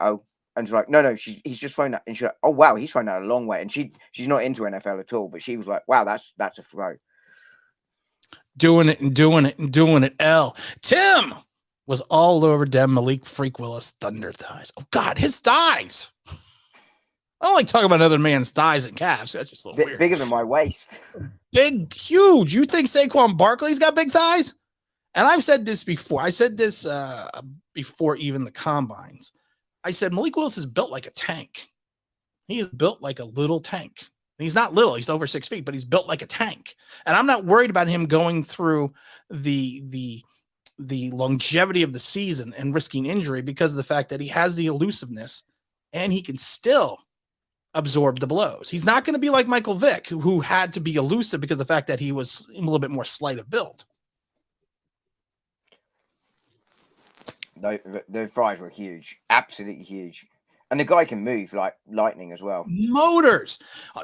"Oh," and she's like, "No, he's just thrown that." And she's like, "Oh wow, he's thrown that a long way." And she's not into NFL at all, but she was like, "Wow, that's a throw." Doing it. Tim was all over them Malik Freak Willis thunder thighs. Oh God, his thighs. I don't like talking about another man's thighs and calves. That's just a little weird. Bigger than my waist. Big, huge. You think Saquon Barkley's got big thighs? And I've said this before. I said this before even the combines. I said Malik Willis is built like a tank. He is built like a little tank. And he's not little. He's over 6 feet, but he's built like a tank. And I'm not worried about him going through the longevity of the season and risking injury because of the fact that he has the elusiveness and he can still absorb the blows. He's not going to be like Michael Vick, who had to be elusive because of the fact that he was a little bit more slight of build. The fries were huge, absolutely huge. And the guy can move like lightning as well. Motors.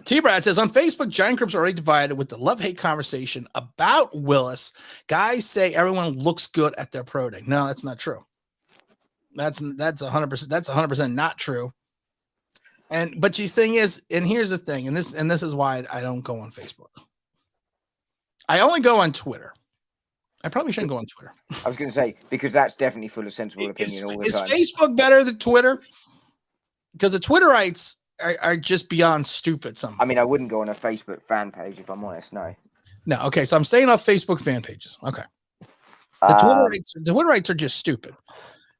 T-Brad says, on Facebook, Giant groups are already divided with the love-hate conversation about Willis. Guys say everyone looks good at their pro day. No, that's not true. That's 100%. That's 100% not true. But the thing is, and here's the thing, and this is why I don't go on Facebook. I only go on Twitter. I probably shouldn't go on Twitter. I was going to say, because that's definitely full of sensible opinion all the time. Is Facebook better than Twitter? Because the Twitterites are just beyond stupid. Some. I mean, I wouldn't go on a Facebook fan page if I'm honest. No. No. Okay. So I'm staying off Facebook fan pages. Okay. The Twitterites are just stupid.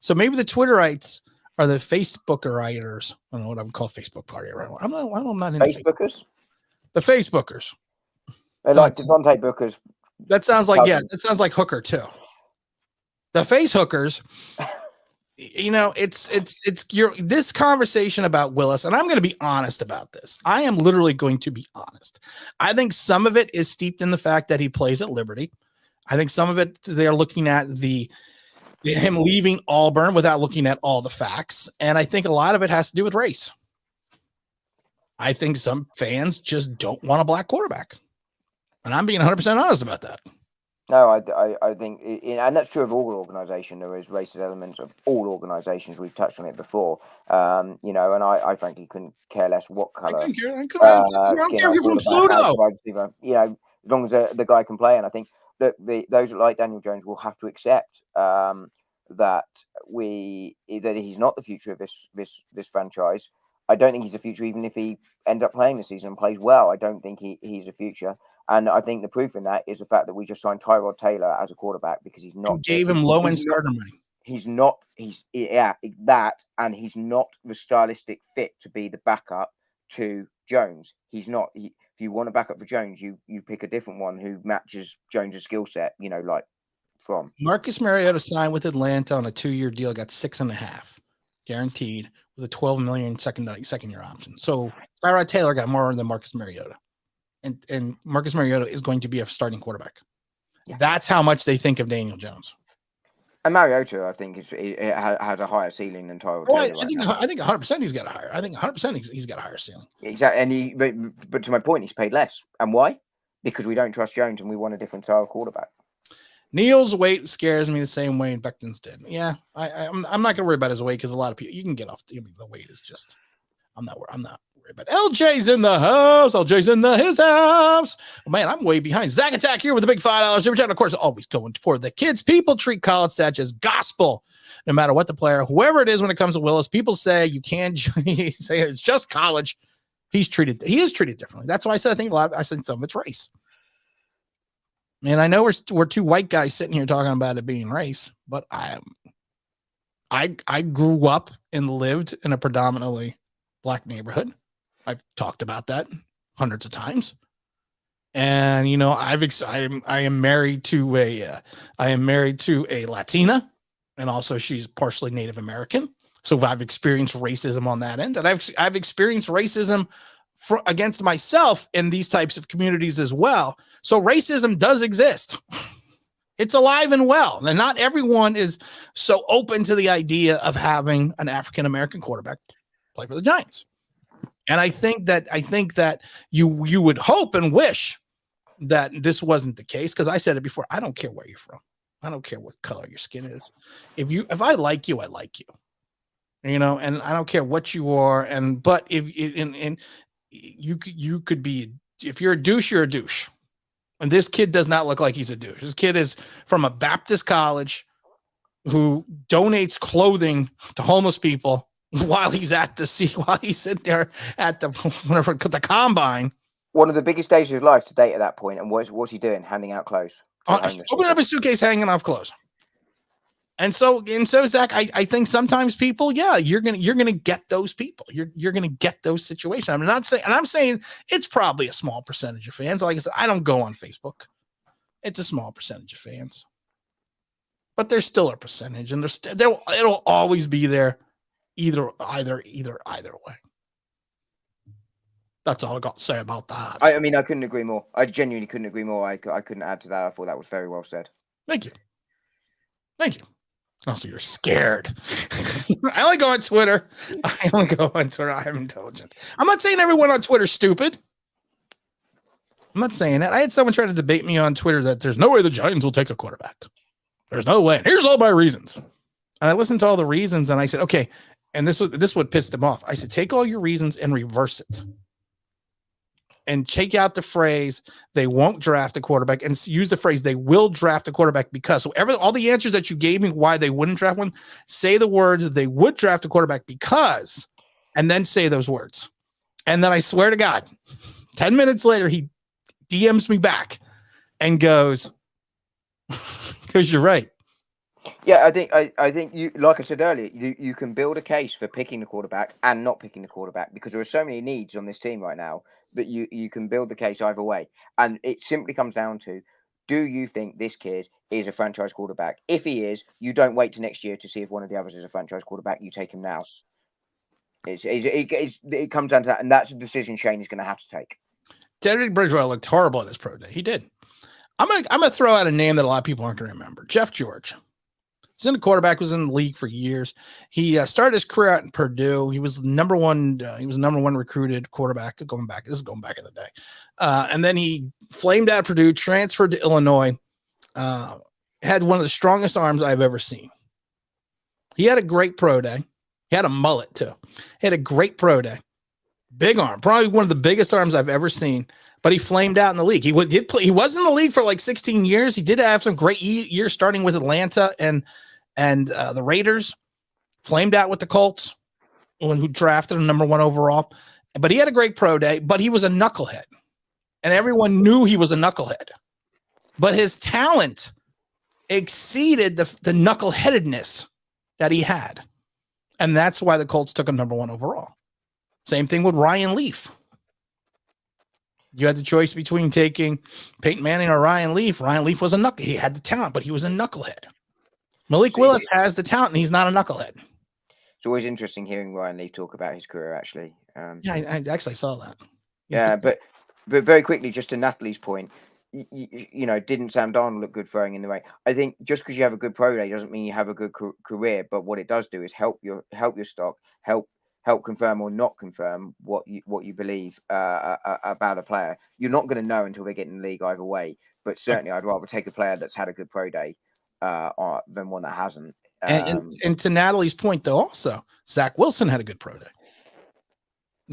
So maybe the Twitterites are the Facebookerites. I don't know what I would call Facebook party. I'm not into Facebookers. The Facebookers. They like Devontae Booker's. That sounds like that sounds like hooker too. The face hookers. This conversation about Willis, and I'm going to be honest about this. I am literally going to be honest. I think some of it is steeped in the fact that he plays at Liberty. I think some of it they're looking at him leaving Auburn without looking at all the facts, and I think a lot of it has to do with race. I think some fans just don't want a black quarterback, and I'm being 100% honest about that. No, I think, and that's true of all organisations. There is racist elements of all organisations. We've touched on it before, and I frankly couldn't care less what colour. I don't care if you're from Pluto. As long as the guy can play, and I think that those like Daniel Jones will have to accept that he's not the future of this franchise. I don't think he's the future, even if he ends up playing the season and plays well. I don't think he's the future. And I think the proof in that is the fact that we just signed Tyrod Taylor as a quarterback because he's not. Gave him low-end starter money. He's not the stylistic fit to be the backup to Jones. He's not. If you want a backup for Jones, you pick a different one who matches Jones' skill set. From Marcus Mariota signed with Atlanta on a 2-year deal, got 6.5 guaranteed with a $12 million second year option. So Tyrod Taylor got more than Marcus Mariota. And Marcus Mariota is going to be a starting quarterback. Yeah. That's how much they think of Daniel Jones. And Mariota, I think, has a higher ceiling than Tyrod Taylor. I think 100% he's got a higher. I think 100% he's got a higher ceiling. Exactly. And but to my point, he's paid less. And why? Because we don't trust Jones and we want a different style of quarterback. Neil's weight scares me the same way Becton's did. Yeah, I'm not going to worry about his weight because a lot of people, you can get off. The weight is just. I'm not worried. But LJ's in the house. LJ's in his house. Oh, man, I'm way behind. Zach Attack here with a big $5 super chat. Of course, always going for the kids. People treat college stats as gospel, no matter what the player, whoever it is. When it comes to Willis, people say you can't say it's just college. He is treated differently. That's why I said I think some of it's race. And I know we're two white guys sitting here talking about it being race, but I grew up and lived in a predominantly black neighborhood. I've talked about that hundreds of times. And, I am married to a Latina, and also she's partially Native American. So I've experienced racism on that end, and I've experienced racism against myself in these types of communities as well. So racism does exist. It's alive and well. And not everyone is so open to the idea of having an African-American quarterback play for the Giants. And I think that you would hope and wish that this wasn't the case, because I said it before. I don't care where you're from. I don't care what color your skin is. If I like you, I like you. And I don't care what you are. But if you could be, if you're a douche, you're a douche. And this kid does not look like he's a douche. This kid is from a Baptist college who donates clothing to homeless people while he's sitting there at the combine. One of the biggest days of his life to date at that point. And what's he doing? Handing out clothes. Open up his suitcase, hanging off clothes. And so Zach, I think sometimes people, you're gonna get those people. You're gonna get those situations. I'm saying it's probably a small percentage of fans. Like I said, I don't go on Facebook. It's a small percentage of fans, but there's still a percentage, and it'll always be there. Either way. That's all I got to say about that. I mean, I couldn't agree more. I genuinely couldn't agree more. I couldn't add to that. I thought that was very well said. Thank you. Thank you. Also, you're scared. I only go on Twitter. I'm intelligent. I'm not saying everyone on Twitter's stupid. I'm not saying that. I had someone try to debate me on Twitter that there's no way the Giants will take a quarterback. There's no way. And here's all my reasons. And I listened to all the reasons and I said, okay. And this what pissed him off. I said, take all your reasons and reverse it. And take out the phrase, they won't draft a quarterback, and use the phrase, they will draft a quarterback because. So all the answers that you gave me why they wouldn't draft one, say the words, they would draft a quarterback because, and then say those words. And then I swear to God, 10 minutes later, he DMs me back and goes, because you're right. Yeah, I think you, like I said earlier, you can build a case for picking the quarterback and not picking the quarterback because there are so many needs on this team right now that you can build the case either way. And it simply comes down to, do you think this kid is a franchise quarterback? If he is, you don't wait to next year to see if one of the others is a franchise quarterback. You take him now. It comes down to that, and that's a decision Shane is going to have to take. Teddy Bridgewater looked horrible at his pro day. He did. I'm gonna throw out a name that a lot of people aren't going to remember. Jeff George. He's in the quarterback, was in the league for years. He started his career out in Purdue. He was number one recruited quarterback. This is going back in the day. And then he flamed out of Purdue, transferred to Illinois. Had one of the strongest arms I've ever seen. He had a great pro day. He had a mullet too. He had a great pro day. Big arm, probably one of the biggest arms I've ever seen. But he flamed out in the league. He was in the league for like 16 years. He did have some great years, starting with Atlanta and the Raiders. Flamed out with the Colts, who drafted him number 1 overall. But he had a great pro day. But he was a knucklehead, and everyone knew he was a knucklehead. But his talent exceeded the knuckleheadedness that he had, and that's why the Colts took him number 1 overall. Same thing with Ryan Leaf. You had the choice between taking Peyton Manning or Ryan Leaf. Ryan Leaf was a knucklehead. He had the talent, but he was a knucklehead. Malik Willis has the talent, and he's not a knucklehead. It's always interesting hearing Ryan Leaf talk about his career, actually. Yeah, I actually saw that. Yeah, but very quickly, just to Natalie's point, you know, didn't Sam Darnold look good throwing in the rain? I think just because you have a good pro day doesn't mean you have a good career, but what it does do is help your stock, help confirm or not confirm what you believe about a player. You're not going to know until they get in the league either way. But certainly, I'd rather take a player that's had a good pro day than one that hasn't. And to Natalie's point, though, also Zach Wilson had a good pro day.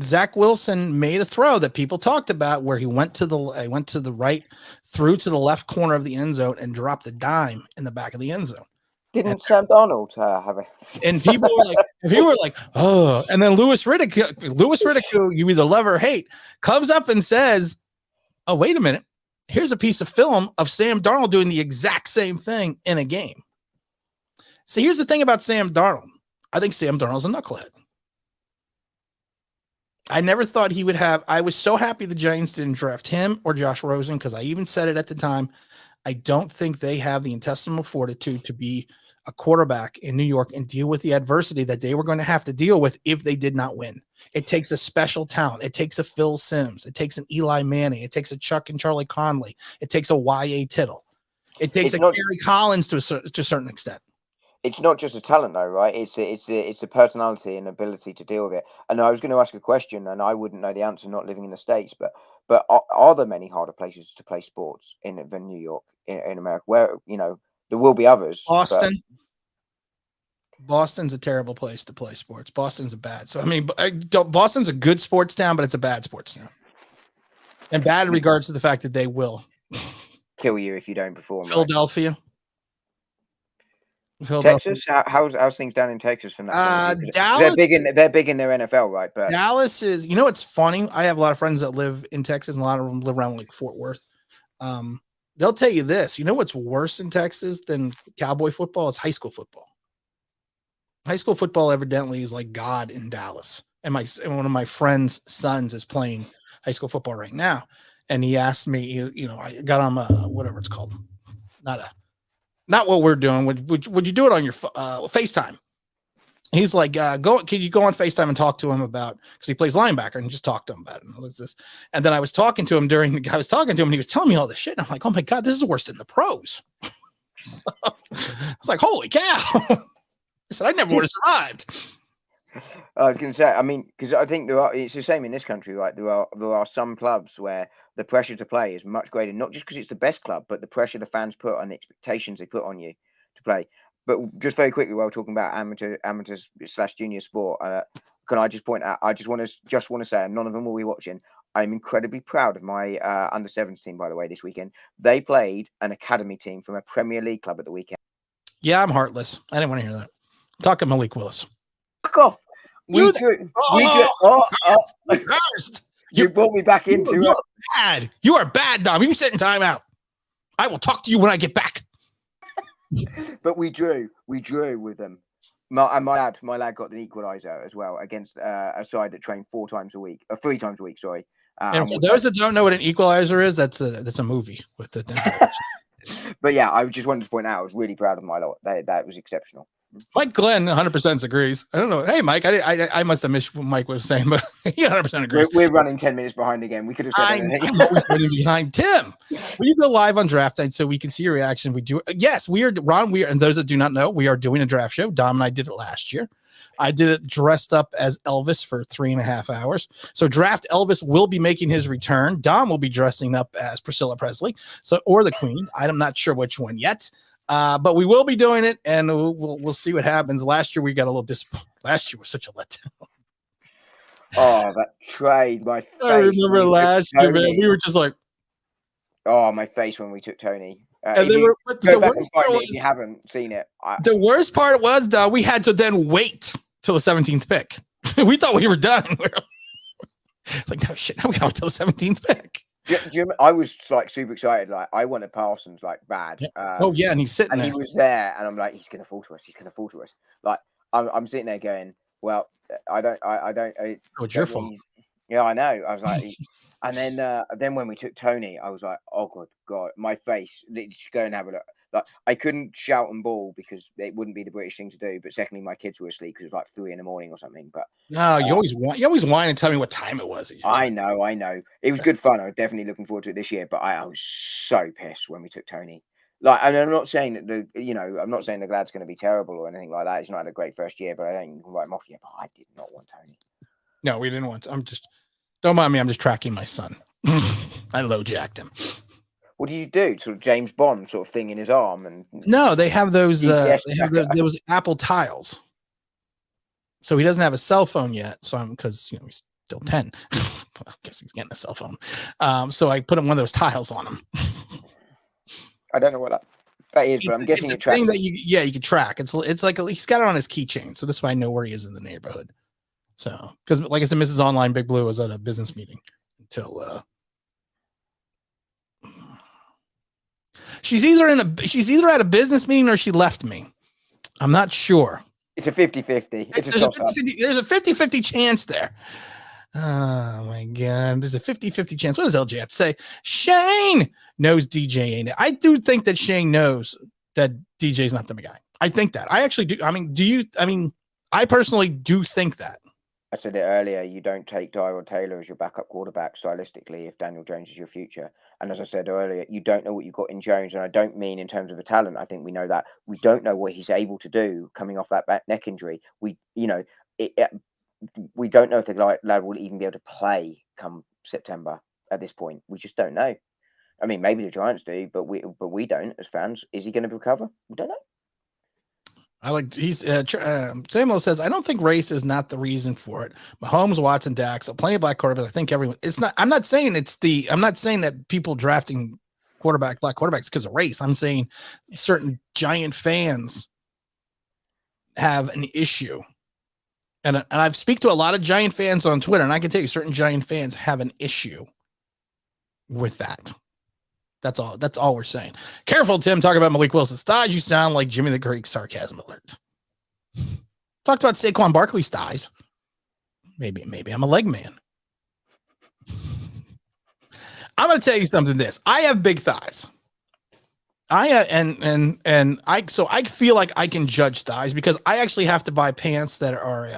Zach Wilson made a throw that people talked about where he went to the right, threw to the left corner of the end zone, and dropped a dime in the back of the end zone. Didn't Sam Darnold have it? And people were like, oh. And then Louis Riddick, who you either love or hate, comes up and says, oh, wait a minute. Here's a piece of film of Sam Darnold doing the exact same thing in a game. So here's the thing about Sam Darnold. I think Sam Darnold's a knucklehead. I never thought he would have. I was so happy the Giants didn't draft him or Josh Rosen, because I even said it at the time. I don't think they have the intestinal fortitude to be a quarterback in New York and deal with the adversity that they were going to have to deal with if they did not win. It takes a special talent. It takes a Phil Simms. It takes an Eli Manning. It takes a Chuck and Charlie Conley. It takes a Y.A. Tittle. It takes Gary Collins to a certain extent. It's not just a talent, though, right? It's a personality and ability to deal with it. And I was going to ask a question, and I wouldn't know the answer, not living in the States, but are there many harder places to play sports than New York in America? Where, you know, there will be others. Boston. Boston's a terrible place to play sports. Boston's bad. So, I mean, Boston's a good sports town, but it's a bad sports town. And bad in regards to the fact that they will kill you if you don't perform. Philadelphia. Right? Texas, how's things down in Texas for that? Dallas, they're big in their NFL, right? But Dallas is, you know, it's funny. I have a lot of friends that live in Texas, and a lot of them live around like Fort Worth. They'll tell you this. You know what's worse in Texas than Cowboy football? It's high school football. High school football evidently is like God in Dallas. And one of my friend's sons is playing high school football right now, and he asked me, you know, I got on whatever it's called, not what we're doing. Would you do it on your FaceTime? He's like, can you go on FaceTime and talk to him about, because he plays linebacker, and just talk to him about it. And what's this? And then I was talking to him I was talking to him, and he was telling me all this shit. And I'm like, oh my God, this is worse than the pros. So it's like, holy cow. I said, I never would have survived. I was going to say, I mean, because I think it's the same in this country, right? There are some clubs where the pressure to play is much greater, not just because it's the best club, but the pressure the fans put on the expectations they put on you to play. But just very quickly, while talking about amateurs/junior sport, can I just point out? I just want to say, and none of them will be watching. I'm incredibly proud of my under-7s team. By the way, this weekend they played an academy team from a Premier League club at the weekend. Yeah, I'm heartless. I didn't want to hear that. Talk to Malik Willis. Fuck off. You brought me back into You're bad. You are bad, Dom. You sit in timeout. I will talk to you when I get back. But we drew with them. My lad got the equaliser as well against a side that trained 3 times a week. Sorry. And for those that don't know what an equalizer is, that's a movie with the. But yeah, I just wanted to point out I was really proud of my lot. That was exceptional. Mike Glenn 100% agrees. I don't know. Hey, Mike, I must have missed what Mike was saying, but he 100% agrees. We're running 10 minutes behind again. We could have said I'm always running behind Tim. Will you go live on draft night so we can see your reaction? We do. Yes, we are, Ron. And those that do not know, we are doing a draft show. Dom and I did it last year. I did it dressed up as Elvis for 3.5 hours. So Draft Elvis will be making his return. Dom will be dressing up as Priscilla Presley, or the Queen. I'm not sure which one yet. But we will be doing it, and we'll see what happens. Last year we got a little disappointed. Last year was such a letdown. Oh, that trade! My face. I remember last year, man. We were just like, oh, my face when we took Tony. And they were, the worst part was, if you haven't seen it, the worst part was, we had to then wait till the 17th pick. We thought we were done. Like, no shit. Now we got till the 17th pick. Do you I was like super excited. Like I wanted Parsons like bad. Yeah, and he's sitting and there. He was there, and I'm like, he's gonna fall to us. He's gonna fall to us. Like I'm sitting there going, well, I don't. It's your fault. Yeah, I know. I was like, and then when we took Tony, I was like, oh God, my face. Let's go and have a look. Like I couldn't shout and bawl because it wouldn't be the British thing to do. But secondly, my kids were asleep because it was like 3 a.m. or something. But no, you always whine and tell me what time it was. I know. It was good fun. I was definitely looking forward to it this year. But I was so pissed when we took Tony. Like, and I'm not saying that I'm not saying the Glad's going to be terrible or anything like that. He's not had a great first year, but I don't even write him off yet. But I did not want Tony. No, we didn't want to. Don't mind me. I'm just tracking my son. I low jacked him. What do you do? Sort of James Bond sort of thing in his arm, and no, they have those. Those Apple tiles. So he doesn't have a cell phone yet. So because he's still 10. I guess he's getting a cell phone. So I put one of those tiles on him. I don't know what that is, but I'm guessing it's a thing that you can track. It's like he's got it on his keychain, so this way I know where he is in the neighborhood. So because like I said, Mrs. Online Big Blue was at a business meeting until. She's either at a business meeting or she left me. I'm not sure. It's a 50-50. There's a 50-50 chance there. Oh my God. There's a 50-50 chance. What does LJ have to say? Shane knows DJ ain't it. I do think that Shane knows that DJ's not the guy. I think that. I actually do. I personally do think that. I said it earlier, you don't take Tyrod Taylor as your backup quarterback stylistically if Daniel Jones is your future. And as I said earlier, you don't know what you've got in Jones. And I don't mean in terms of the talent. I think we know that. We don't know what he's able to do coming off that back neck injury. We don't know if the lad will even be able to play come September at this point. We just don't know. I mean, maybe the Giants do, but we don't as fans. Is he going to recover? We don't know. Samuel says, I don't think race is not the reason for it. Mahomes, Watson, Dak, so plenty of black quarterbacks. I think everyone, I'm not saying that people drafting black quarterbacks because of race. I'm saying certain Giant fans have an issue. And I've speak to a lot of Giant fans on Twitter, and I can tell you certain Giant fans have an issue with that. That's all we're saying. Careful, Tim. Talking about Malik Willis styles. You sound like Jimmy the Greek. Sarcasm alert. Talked about Saquon Barkley's thighs. Maybe I'm a leg man. I'm going to tell you something. I have big thighs. So I feel like I can judge thighs because I actually have to buy pants that are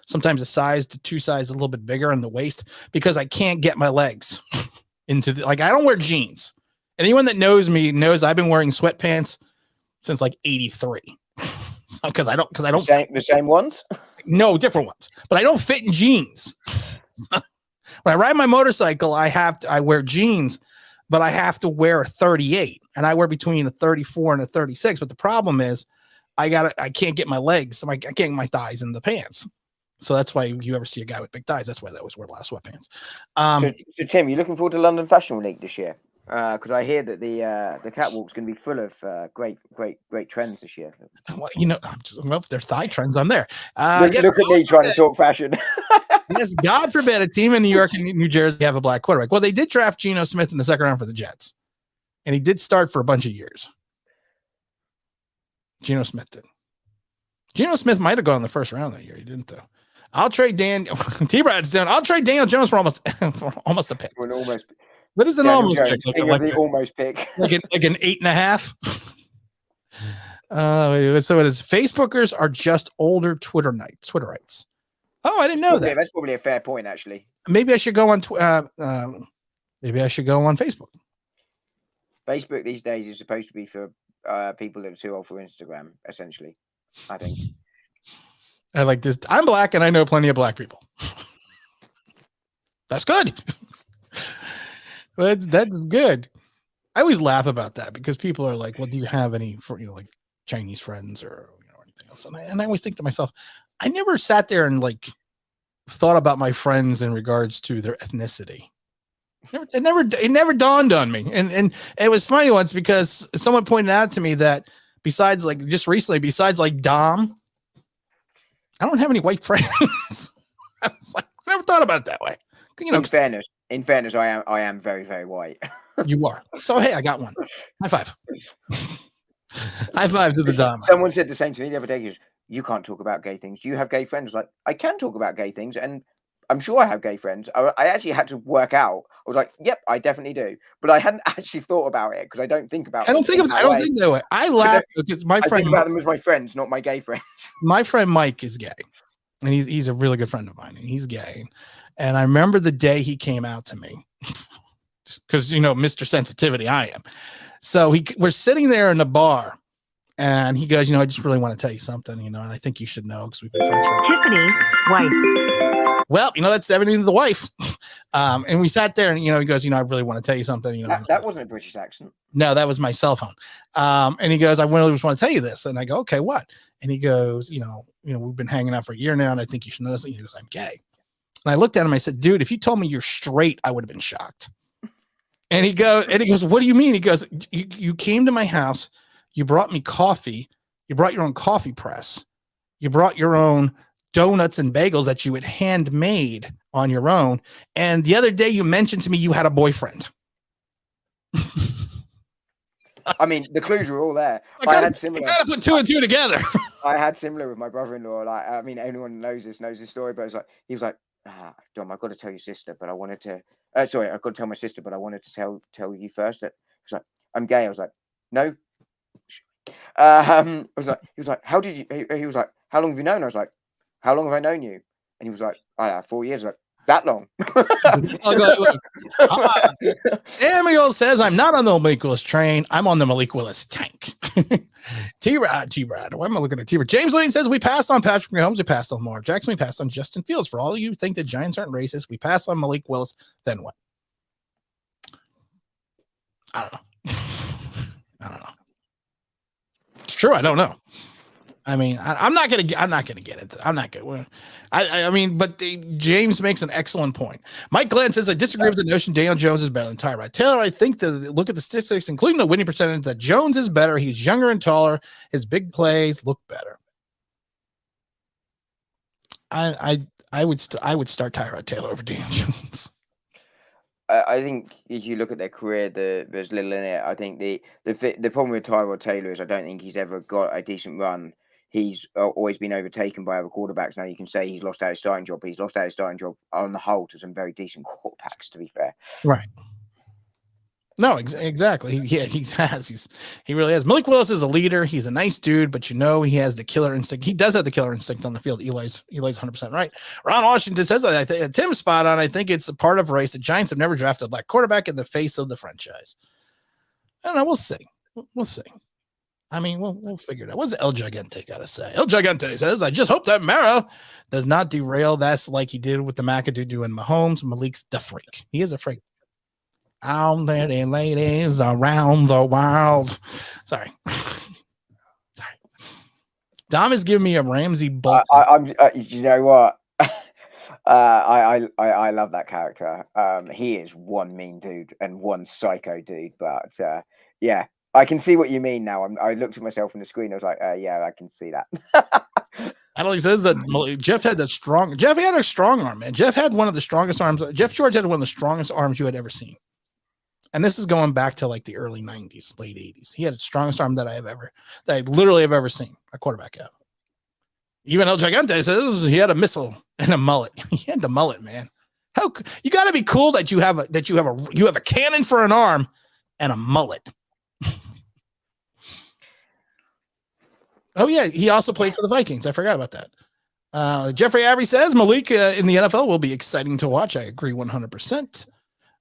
sometimes a size to 2 sizes a little bit bigger in the waist because I can't get my legs into I don't wear jeans. Anyone that knows me knows I've been wearing sweatpants since like 83. because I don't the same ones. No, different ones, but I don't fit in jeans. When I ride my motorcycle, I wear jeans, but I have to wear a 38, and I wear between a 34 and a 36. But the problem is, I can't get my legs, I can't get my thighs in the pants. So that's why you ever see a guy with big thighs. That's why they always wear a lot of sweatpants. So Tim, you looking forward to London Fashion Week this year? Because I hear that the catwalk's going to be full of great trends this year. Well, if they're thigh trends, I'm there. Look at me trying to talk fashion. Yes, God forbid a team in New York and New Jersey have a black quarterback. Well, they did draft Geno Smith in the second round for the Jets, and he did start for a bunch of years. Geno Smith did. Geno Smith might have gone in the first round that year. He didn't, though. I'll trade T-Brad's doing. I'll trade Daniel Jones for almost a pick. What is an almost pick? Almost pick. Like an 8.5. So it is. Facebookers are just older Twitterites. Oh, I didn't know that. That's probably a fair point, actually. Maybe I should go on. Maybe I should go on Facebook. Facebook these days is supposed to be for people that are too old for Instagram, essentially. I think. I like this. I'm black, and I know plenty of black people. That's good. That's good. I always laugh about that because people are like, "Well, do you have any like Chinese friends or anything else?" And I always think to myself, I never sat there and thought about my friends in regards to their ethnicity. It never dawned on me. And it was funny once because someone pointed out to me that besides just recently, besides Dom, I don't have any white friends. I was like, I never thought about it that way. In fairness, I am very, very white. You are. So hey, I got one. High five. High five to the Dom. Someone said the same to me the other day. You can't talk about gay things. Do you have gay friends? Like, I can talk about gay things, and I'm sure I have gay friends. I actually had to work out. I was like, yep, I definitely do. But I hadn't actually thought about it because I don't think about. I don't think that way. I laugh because my friend. I think about them as my friends, not my gay friends. My friend Mike is gay, and he's a really good friend of mine, and he's gay. And I remember the day he came out to me, because Mr. Sensitivity, I am. So we're sitting there in the bar. And he goes, I just really want to tell you something, and I think you should know because we've been friends for Tiffany, wife. Well, that's everything to the wife. And we sat there and, he goes, I really want to tell you something. That wasn't a British accent. No, that was my cell phone. And he goes, I really just want to tell you this. And I go, okay, what? And he goes, we've been hanging out for a year now, and I think you should know this. And he goes, I'm gay. And I looked at him. I said, dude, if you told me you're straight, I would have been shocked. And he goes, what do you mean? He goes, you came to my house. You brought me coffee. You brought your own coffee press. You brought your own donuts and bagels that you had handmade on your own. And the other day you mentioned to me you had a boyfriend. I mean, the clues were all there. I had similar. You gotta put two and two together. I had similar with my brother-in-law. Anyone knows this story, but he was like, Dom, I've got to tell your sister, but I wanted to. I've got to tell my sister, but I wanted to tell you first. That he was like, I'm gay. I was like, no. He was like, how did you? He was like, how long have you known? I was like, how long have I known you? And he was like, 4 years. I was like, that long? Samuel says, I'm not on the Malik Willis train. I'm on the Malik Willis tank. T-Brad. Why am I looking at T-Brad? James Lane says, we passed on Patrick Mahomes. We passed on Lamar Jackson. We passed on Justin Fields. For all of you who think the Giants aren't racist, we passed on Malik Willis. Then what? I don't know. It's true. I don't know. I mean, I'm not gonna get it. I'm not gonna. I mean, but James makes an excellent point. Mike Glenn says, I disagree with the notion Daniel Jones is better than Tyrod Taylor. I think that look at the statistics, including the winning percentage, that Jones is better. He's younger and taller. His big plays look better. I would start Tyrod Taylor over Daniel Jones. I think if you look at their career, there's little in it. I think the problem with Tyrod Taylor is I don't think he's ever got a decent run. He's always been overtaken by other quarterbacks. Now you can say he's lost out his starting job, but he's lost out his starting job on the whole to some very decent quarterbacks, to be fair. Right. No, exactly. He really has. Malik Willis is a leader. He's a nice dude, but he has the killer instinct. He does have the killer instinct on the field. Eli's 100% right. Ron Washington says, I think Tim's spot on. I think it's a part of race. The Giants have never drafted a black quarterback in the face of the franchise. I don't know. We'll see. We'll see. I mean, we'll figure it out. What's El Gigante got to say? El Gigante says, I just hope that Mara does not derail this like he did with the McAdoo and Mahomes. Malik's the freak. He is a freak. All dirty ladies around the world. Sorry. Dom is giving me a Ramsey Bolton. You know what? I love that character. He is one mean dude and one psycho dude. But yeah, I can see what you mean now. I looked at myself on the screen. I was like, yeah, I can see that. Adley says that Jeff had a strong arm, man. Jeff had one of the strongest arms. Jeff George had one of the strongest arms you had ever seen. And this is going back to like the early 90s, late 80s. He had the strongest arm that I literally have ever seen a quarterback have. Even El Gigante says he had a missile and a mullet. He had the mullet, man. How you got to be cool that you have a cannon for an arm and a mullet. Oh yeah, he also played for the Vikings. I forgot about that. Jeffrey Abbey says Malik in the NFL will be exciting to watch. I agree 100%.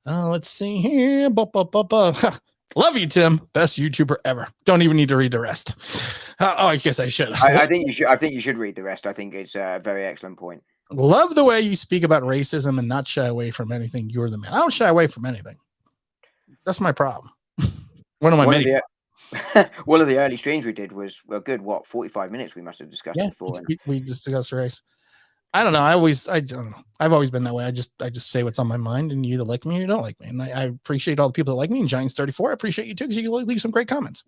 Let's see here. Love you, Tim. Best YouTuber ever. Don't even need to read the rest. I guess I should. I think you should. I think you should read the rest. I think it's a very excellent point. Love the way you speak about racism and not shy away from anything. You're the man. I don't shy away from anything. That's my problem. One of the early streams we did was a good 45 minutes. We must have discussed it before. We discussed race. I don't know. I don't know. I've always been that way. I just say what's on my mind, and you either like me or you don't like me. And I appreciate all the people that like me. And Giants34, I appreciate you too, because you leave some great comments.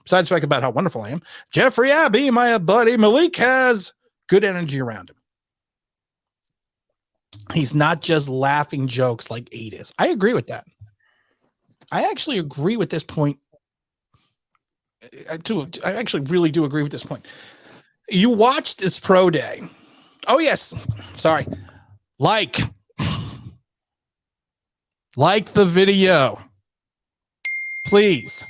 Besides the fact about how wonderful I am, Jeffrey Abbey, my buddy Malik, has good energy around him. He's not just laughing jokes like 8 is. I agree with that. I actually agree with this point. I actually really do agree with this point. You watched this pro day. Oh, yes. Sorry. Like the video. Please.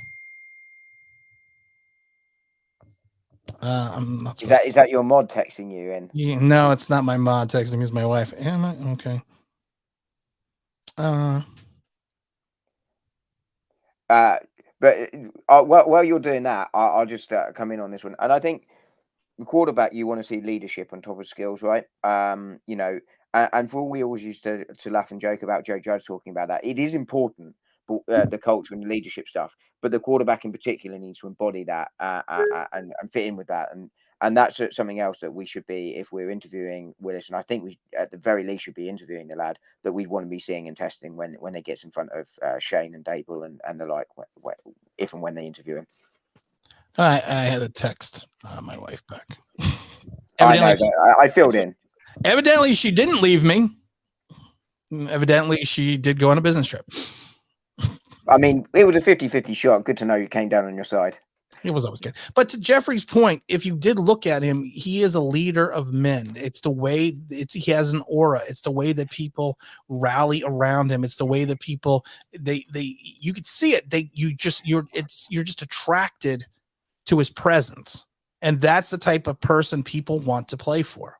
I'm not. Is that your mod texting you in? Yeah, no, it's not my mod texting me. It's my wife. Am I? Okay. But while you're doing that, I'll just come in on this one. And I think the quarterback, you want to see leadership on top of skills, right? You know, and for all we always used to laugh and joke about Joe Judge talking about that, it is important, the culture and the leadership stuff. But the quarterback in particular needs to embody that and fit in with that. And that's something else that we should be, if we're interviewing Willis, and I think we at the very least should be interviewing the lad, that we'd want to be seeing and testing when they get in front of Shane and Dable and the like, if and when they interview him. I had a text my wife back. I filled in. Evidently, she didn't leave me. Evidently, she did go on a business trip. I mean, it was a 50-50 shot. Good to know you came down on your side. It was always good. But to Jeffrey's point, if you did look at him, he is a leader of men. It's the way he has an aura. It's the way that people rally around him. It's the way that people you could see it. You're just attracted to his presence. And that's the type of person people want to play for.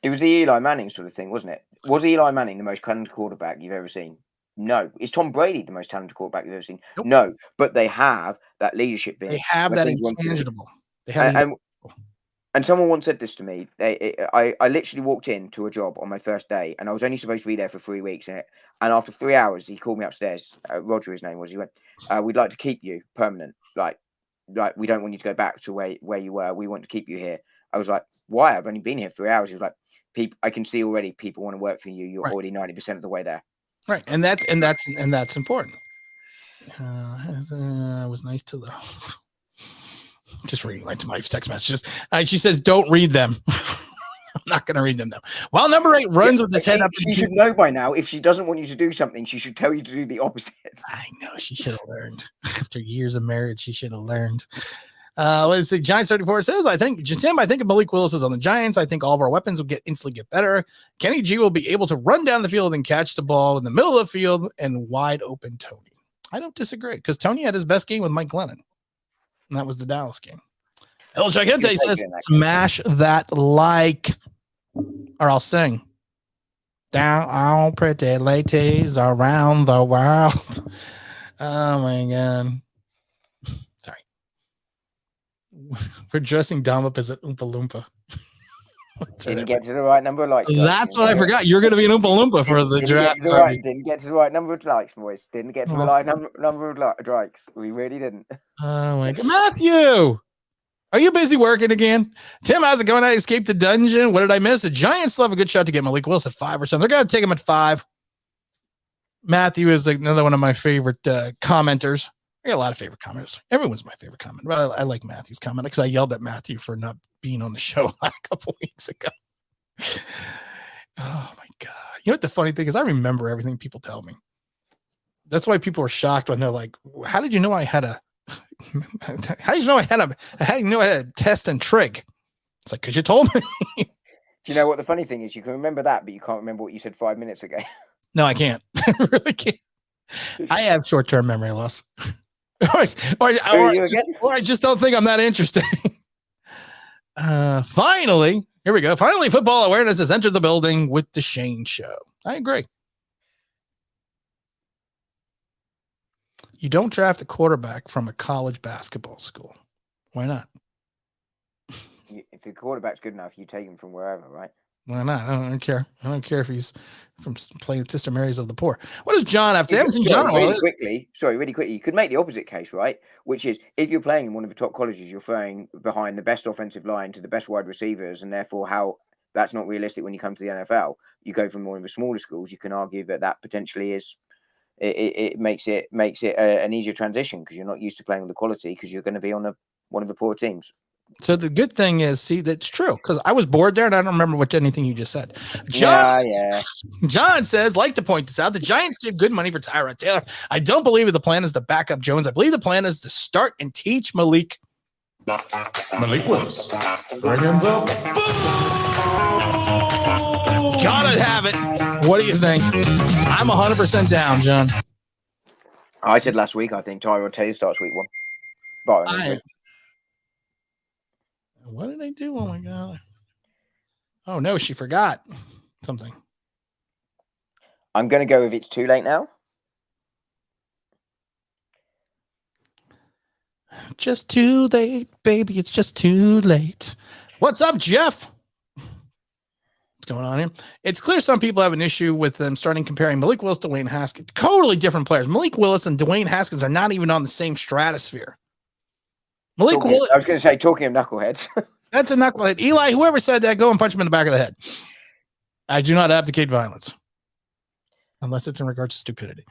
It was the Eli Manning sort of thing, wasn't it? Was Eli Manning the most talented quarterback you've ever seen? No. Is Tom Brady the most talented quarterback you've ever seen? Nope. No. But they have that leadership bit. They have that intangible. And someone once said this to me. I literally walked into a job on my first day, and I was only supposed to be there for 3 weeks. And after 3 hours, he called me upstairs. Roger, his name was. He went, "We'd like to keep you permanent. Like we don't want you to go back to where you were. We want to keep you here." I was like, "Why? I've only been here 3 hours." He was like, I can see already people want to work for you. You're already 90% of the way there. Right. And that's important. It was nice to the just reading right to my text messages. She says, don't read them. I'm not going to read them though. While number 8 runs with his head up. She should know by now. If she doesn't want you to do something, she should tell you to do the opposite. I know. She should have learned. After years of marriage, she should have learned. Let's see. Giants34 says, I think if Malik Willis is on the Giants, I think all of our weapons will instantly get better. Kenny G will be able to run down the field and catch the ball in the middle of the field and wide open Tony. I don't disagree because Tony had his best game with Mike Glennon, and that was the Dallas game. El Gigante says, smash that like, or I'll sing. Down all pretty ladies around the world. Oh my God. Sorry. We're dressing Dom up as an Oompa Loompa. Didn't get to the right number of likes. That's what I forgot. You're going to be an Oompa Loompa for the draft. Didn't get to the right number of likes, boys. Didn't get to the right number of likes. We really didn't. Oh my God. Matthew, are you busy working again? Tim, how's it going? I escaped the dungeon. What did I miss? The Giants still have a good shot to get Malik Willis at 5 or something. They're going to take him at 5. Matthew is another one of my favorite commenters. I got a lot of favorite commenters. Everyone's my favorite commenter, but I like Matthew's comment because I yelled at Matthew for not being on the show a couple weeks ago. Oh my God. You know what the funny thing is? I remember everything people tell me. That's why people are shocked when they're like, how did you know I had a test and trig? It's like, because you told me. Do you know what the funny thing is? You can remember that, but you can't remember what you said 5 minutes ago. No, I can't. I really can't. I have short-term memory loss. or I just don't think I'm that interesting. Finally, here we go. Finally, football awareness has entered the building with the Shane Show. I agree. You don't draft a quarterback from a college basketball school. Why not? If the quarterback's good enough, you take him from wherever, right? Why not? I don't care. I don't care if he's from playing Sister Mary's of the Poor. What does John have to? Really quickly. You could make the opposite case, right? Which is if you're playing in one of the top colleges, you're throwing behind the best offensive line to the best wide receivers, and therefore how that's not realistic when you come to the NFL. You go from one of the smaller schools. You can argue that potentially is. It makes it an easier transition because you're not used to playing with the quality because you're going to be on one of the poor teams. So the good thing is, see, that's true because I was bored there and I don't remember anything you just said. John says, like to point this out, the Giants gave good money for Tyrod Taylor. I don't believe the plan is to back up Jones. I believe the plan is to start and teach Malik Willis. Bring him the gotta have it. What do you think? I'm 100% down, John. I said last week, I think Tyrod Taylor starts week 1. What did I do? Oh my God. Oh no, she forgot something. I'm going to go with it's too late now. Just too late, baby. It's just too late. What's up, Jeff? What's going on here? It's clear some people have an issue with them starting comparing Malik Willis to Dwayne Haskins. Totally different players. Malik Willis and Dwayne Haskins are not even on the same stratosphere. Malik Willis. I was going to say, talking of knuckleheads. That's a knucklehead. Eli, whoever said that, go and punch him in the back of the head. I do not abdicate violence. Unless it's in regards to stupidity.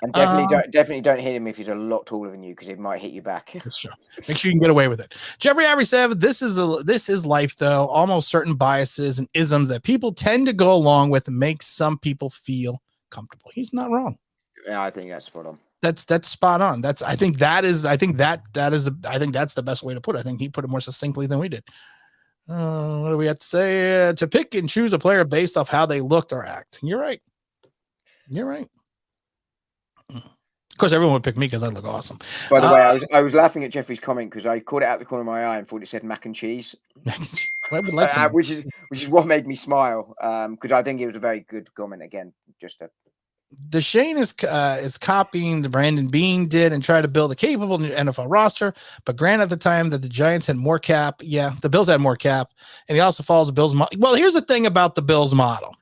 And definitely don't hit him if he's a lot taller than you because it might hit you back. That's true. Make sure you can get away with it. Jeffrey Avery said, this is life, though. Almost certain biases and isms that people tend to go along with and make some people feel comfortable. He's not wrong. Yeah, I think that's spot on. That's spot on. I think that's the best way to put it. I think he put it more succinctly than we did. What do we have to say? To pick and choose a player based off how they looked or act. You're right. Of course, everyone would pick me because I look awesome. By the way, I was laughing at Jeffrey's comment because I caught it out the corner of my eye and thought it said mac and cheese. I would like which is what made me smile because I think it was a very good comment again. The Shane is copying the Brandon Beane did and try to build a capable NFL roster. But granted, at the time that the Giants had more cap, the Bills had more cap, and he also follows the Bills model. Well, here's the thing about the Bills model.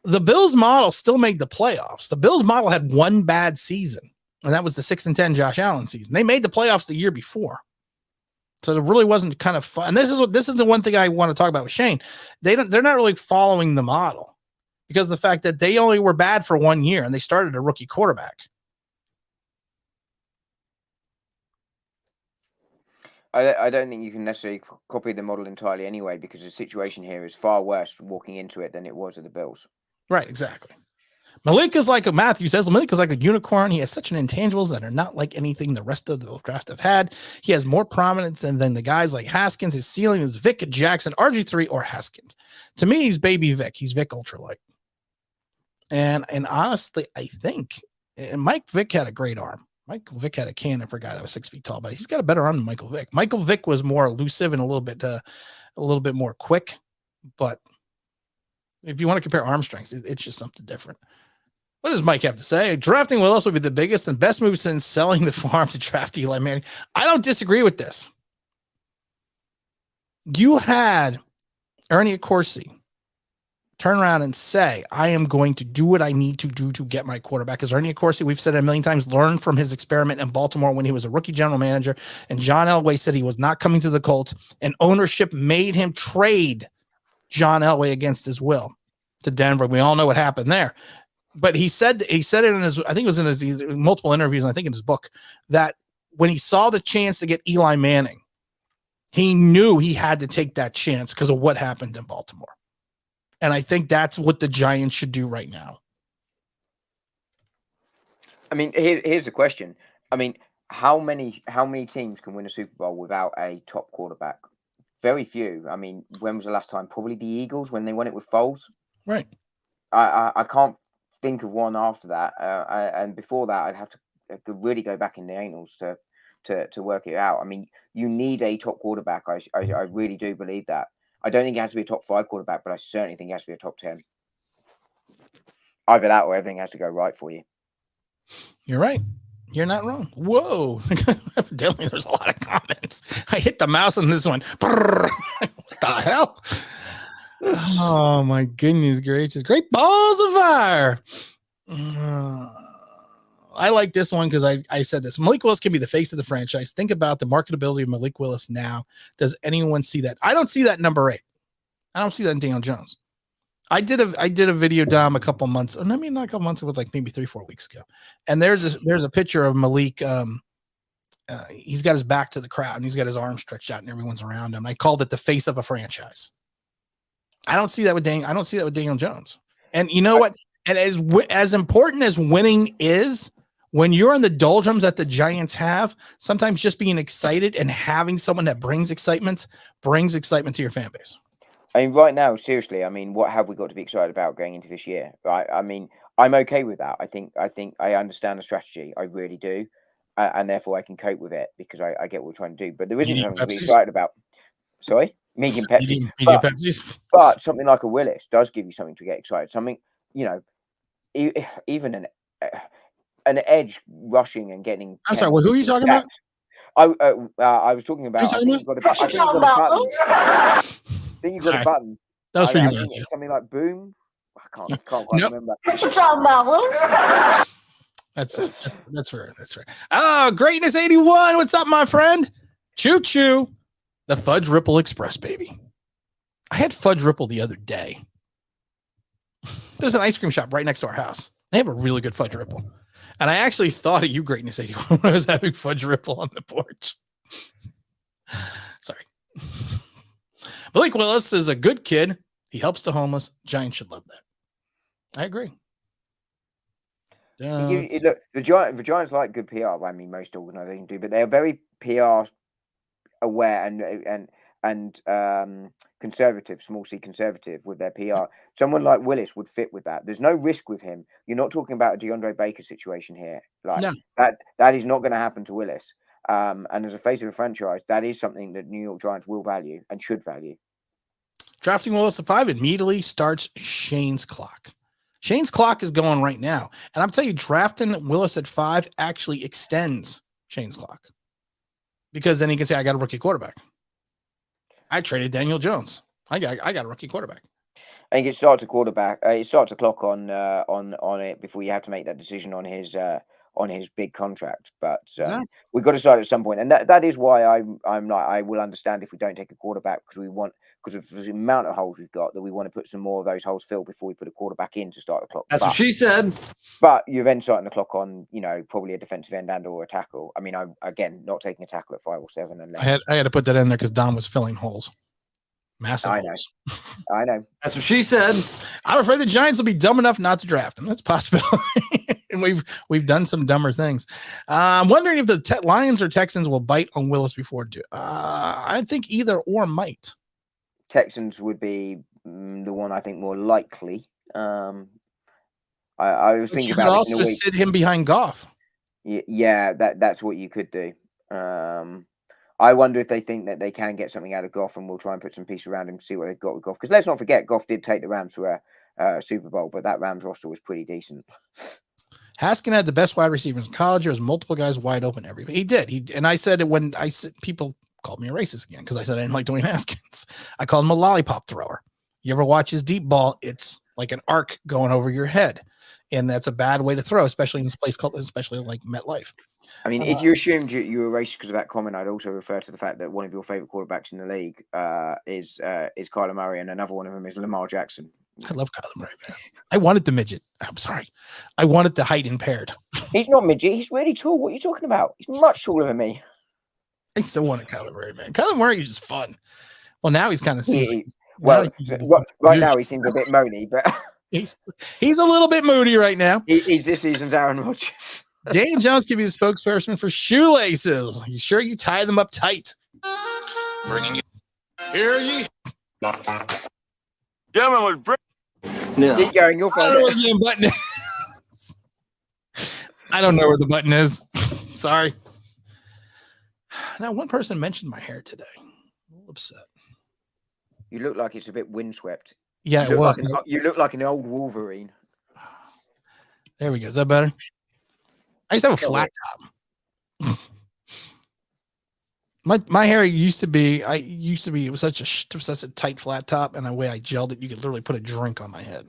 The Bills model still made the playoffs. The Bills model had one bad season, and that was the 6-10 Josh Allen season. They made the playoffs the year before. So it really wasn't kind of fun. And this is the one thing I want to talk about with Shane. They're not really following the model. Because of the fact that they only were bad for 1 year and they started a rookie quarterback. I don't think you can necessarily copy the model entirely anyway, because the situation here is far worse walking into it than it was at the Bills. Right, exactly. Malik is like Matthew says, Malik is like a unicorn. He has such an intangibles that are not like anything the rest of the draft have had. He has more prominence than the guys like Haskins. His ceiling is Vic Jackson, RG3, or Haskins. To me, he's baby Vic. He's Vic Ultralight. And honestly, I think And Mike Vick had a great arm. Michael Vick had a cannon for a guy that was 6 feet tall, but he's got a better arm than Michael Vick. Michael Vick was more elusive and a little bit more quick. But if you want to compare arm strengths, it's just something different. What does Mike have to say? Drafting Willis would be the biggest and best move since selling the farm to draft Eli Manning. I don't disagree with this. You had Ernie Accorsi turn around and say, I am going to do what I need to do to get my quarterback. Because Ernie Accorsi, we've said it a million times, learned from his experiment in Baltimore when he was a rookie general manager. And John Elway said he was not coming to the Colts. And ownership made him trade John Elway against his will to Denver. We all know what happened there. But he said it in his, I think it was in his multiple interviews, and I think in his book, that when he saw the chance to get Eli Manning, he knew he had to take that chance because of what happened in Baltimore. And I think that's what the Giants should do right now. I mean, here's the question. I mean, how many teams can win a Super Bowl without a top quarterback? Very few. I mean, when was the last time? Probably the Eagles when they won it with Foles. Right. I can't think of one after that. And before that, I'd have to really go back in the annals to work it out. I mean, you need a top quarterback. I really do believe that. I don't think it has to be a top 5 quarterback, but I certainly think it has to be a top 10. Either that or everything has to go right for you. You're right. You're not wrong. Whoa. Evidently, there's a lot of comments. I hit the mouse on this one. What the hell? Oh, my goodness gracious. Great balls of fire. I like this one because I said this. Malik Willis can be the face of the franchise. Think about the marketability of Malik Willis now. Does anyone see that? I don't see that number 8. I don't see that in Daniel Jones. I did a video, Dom, a couple months. I mean, not a couple months. It was like maybe 3-4 weeks ago. And there's a picture of Malik. He's got his back to the crowd and he's got his arms stretched out and everyone's around him. I called it the face of a franchise. I don't see that with Daniel Jones. And you know what? And as important as winning is, when you're in the doldrums that the Giants have, sometimes just being excited and having someone that brings excitement to your fan base. I mean, right now, seriously, I mean, what have we got to be excited about going into this year? Right? I mean, I'm okay with that. I think I understand the strategy. I really do. And therefore I can cope with it because I get what we're trying to do. But there isn't something to be excited about. Sorry? Medium Pepsi. But something like a Willis does give you something to get excited. Something, you know, even an edge rushing and getting. I'm sorry, who are you talking about? I was talking about. I think you've got a button. I think you've got a button. That was for you. It's something like boom. I can't quite remember. What you talking about, Willis? That's fair. Oh, Greatness 81. What's up, my friend? Choo choo. The Fudge Ripple Express, baby. I had Fudge Ripple the other day. There's an ice cream shop right next to our house. They have a really good Fudge Ripple. And I actually thought of you, Greatness 81, when I was having Fudge Ripple on the porch. Sorry. Malik Willis is a good kid. He helps the homeless. Giants should love that. I agree. Look, the Giants like good PR. I mean, most organizations do, but they are very PR aware and conservative, small c conservative with their PR. Someone like Willis would fit with that. There's no risk with him. You're not talking about a DeAndre Baker situation here. Like no. that is not going to happen to Willis. And as a face of a franchise, that is something that New York Giants will value and should value. Drafting Willis at 5 immediately starts Shane's clock. Shane's clock is going right now. And I'm telling you, drafting Willis at 5 actually extends Shane's clock. Because then he can say, I got a rookie quarterback. I traded Daniel Jones. I got a rookie quarterback. I think it starts a quarterback. It starts a clock on it before you have to make that decision on his big contract. But Exactly. We've got to start at some point, and that is why I'm like, I will understand if we don't take a quarterback because of the amount of holes we've got, that we want to put some more of those holes filled before we put a quarterback in to start the clock. That's what she said. But you're then starting the clock on, probably a defensive end and or a tackle. I mean, I'm again not taking a tackle at 5 or 7. Unless I had to put that in there because Don was filling holes. Massive holes. I know. That's what she said. I'm afraid the Giants will be dumb enough not to draft him. That's a possibility. And we've done some dumber things. I'm wondering if the Lions or Texans will bite on Willis before. I think either or might. Texans would be the one I think more likely. I was But thinking you could about this in also a week. sit him behind Goff. Yeah, that's what you could do. I wonder if they think that they can get something out of Goff, and we'll try and put some piece around him to see what they've got with Goff. Because let's not forget, Goff did take the Rams to a Super Bowl, but that Rams roster was pretty decent. Haskin had the best wide receivers in college. There was multiple guys wide open everywhere. He did. And I said it when people called me a racist again because I said I didn't like Dwayne Haskins. I called him a lollipop thrower. You ever watch his deep ball? It's like an arc going over your head, and that's a bad way to throw, especially in this place called, especially like MetLife. I mean, if you assumed you were racist because of that comment, I'd also refer to the fact that one of your favorite quarterbacks in the league is Kyler Murray, and another one of them is Lamar Jackson. I love Kyler Murray, man. I wanted the midget. I'm sorry. I wanted the height impaired. He's not midget. He's really tall. What are you talking about? He's much taller than me. I still wanted Kyler Murray, man. Kyler Murray is just fun. Well, now he's kind of Right now he seems a bit moany, but he's a little bit moody right now. He's this season's Aaron Rodgers. Dan Jones can be the spokesperson for shoelaces. You sure you tie them up tight? Bringing you. Hear ye? Gentlemen was bring. No. Keep going. You'll find it. Button is. I don't know where the button is. Sorry. Now, one person mentioned my hair today. I'm a little upset. You look like it's a bit windswept. Yeah, it was. You look like an old Wolverine. There we go. Is that better? I used to have a flat top. My hair used to be. It was such a tight flat top, and the way I gelled it, you could literally put a drink on my head,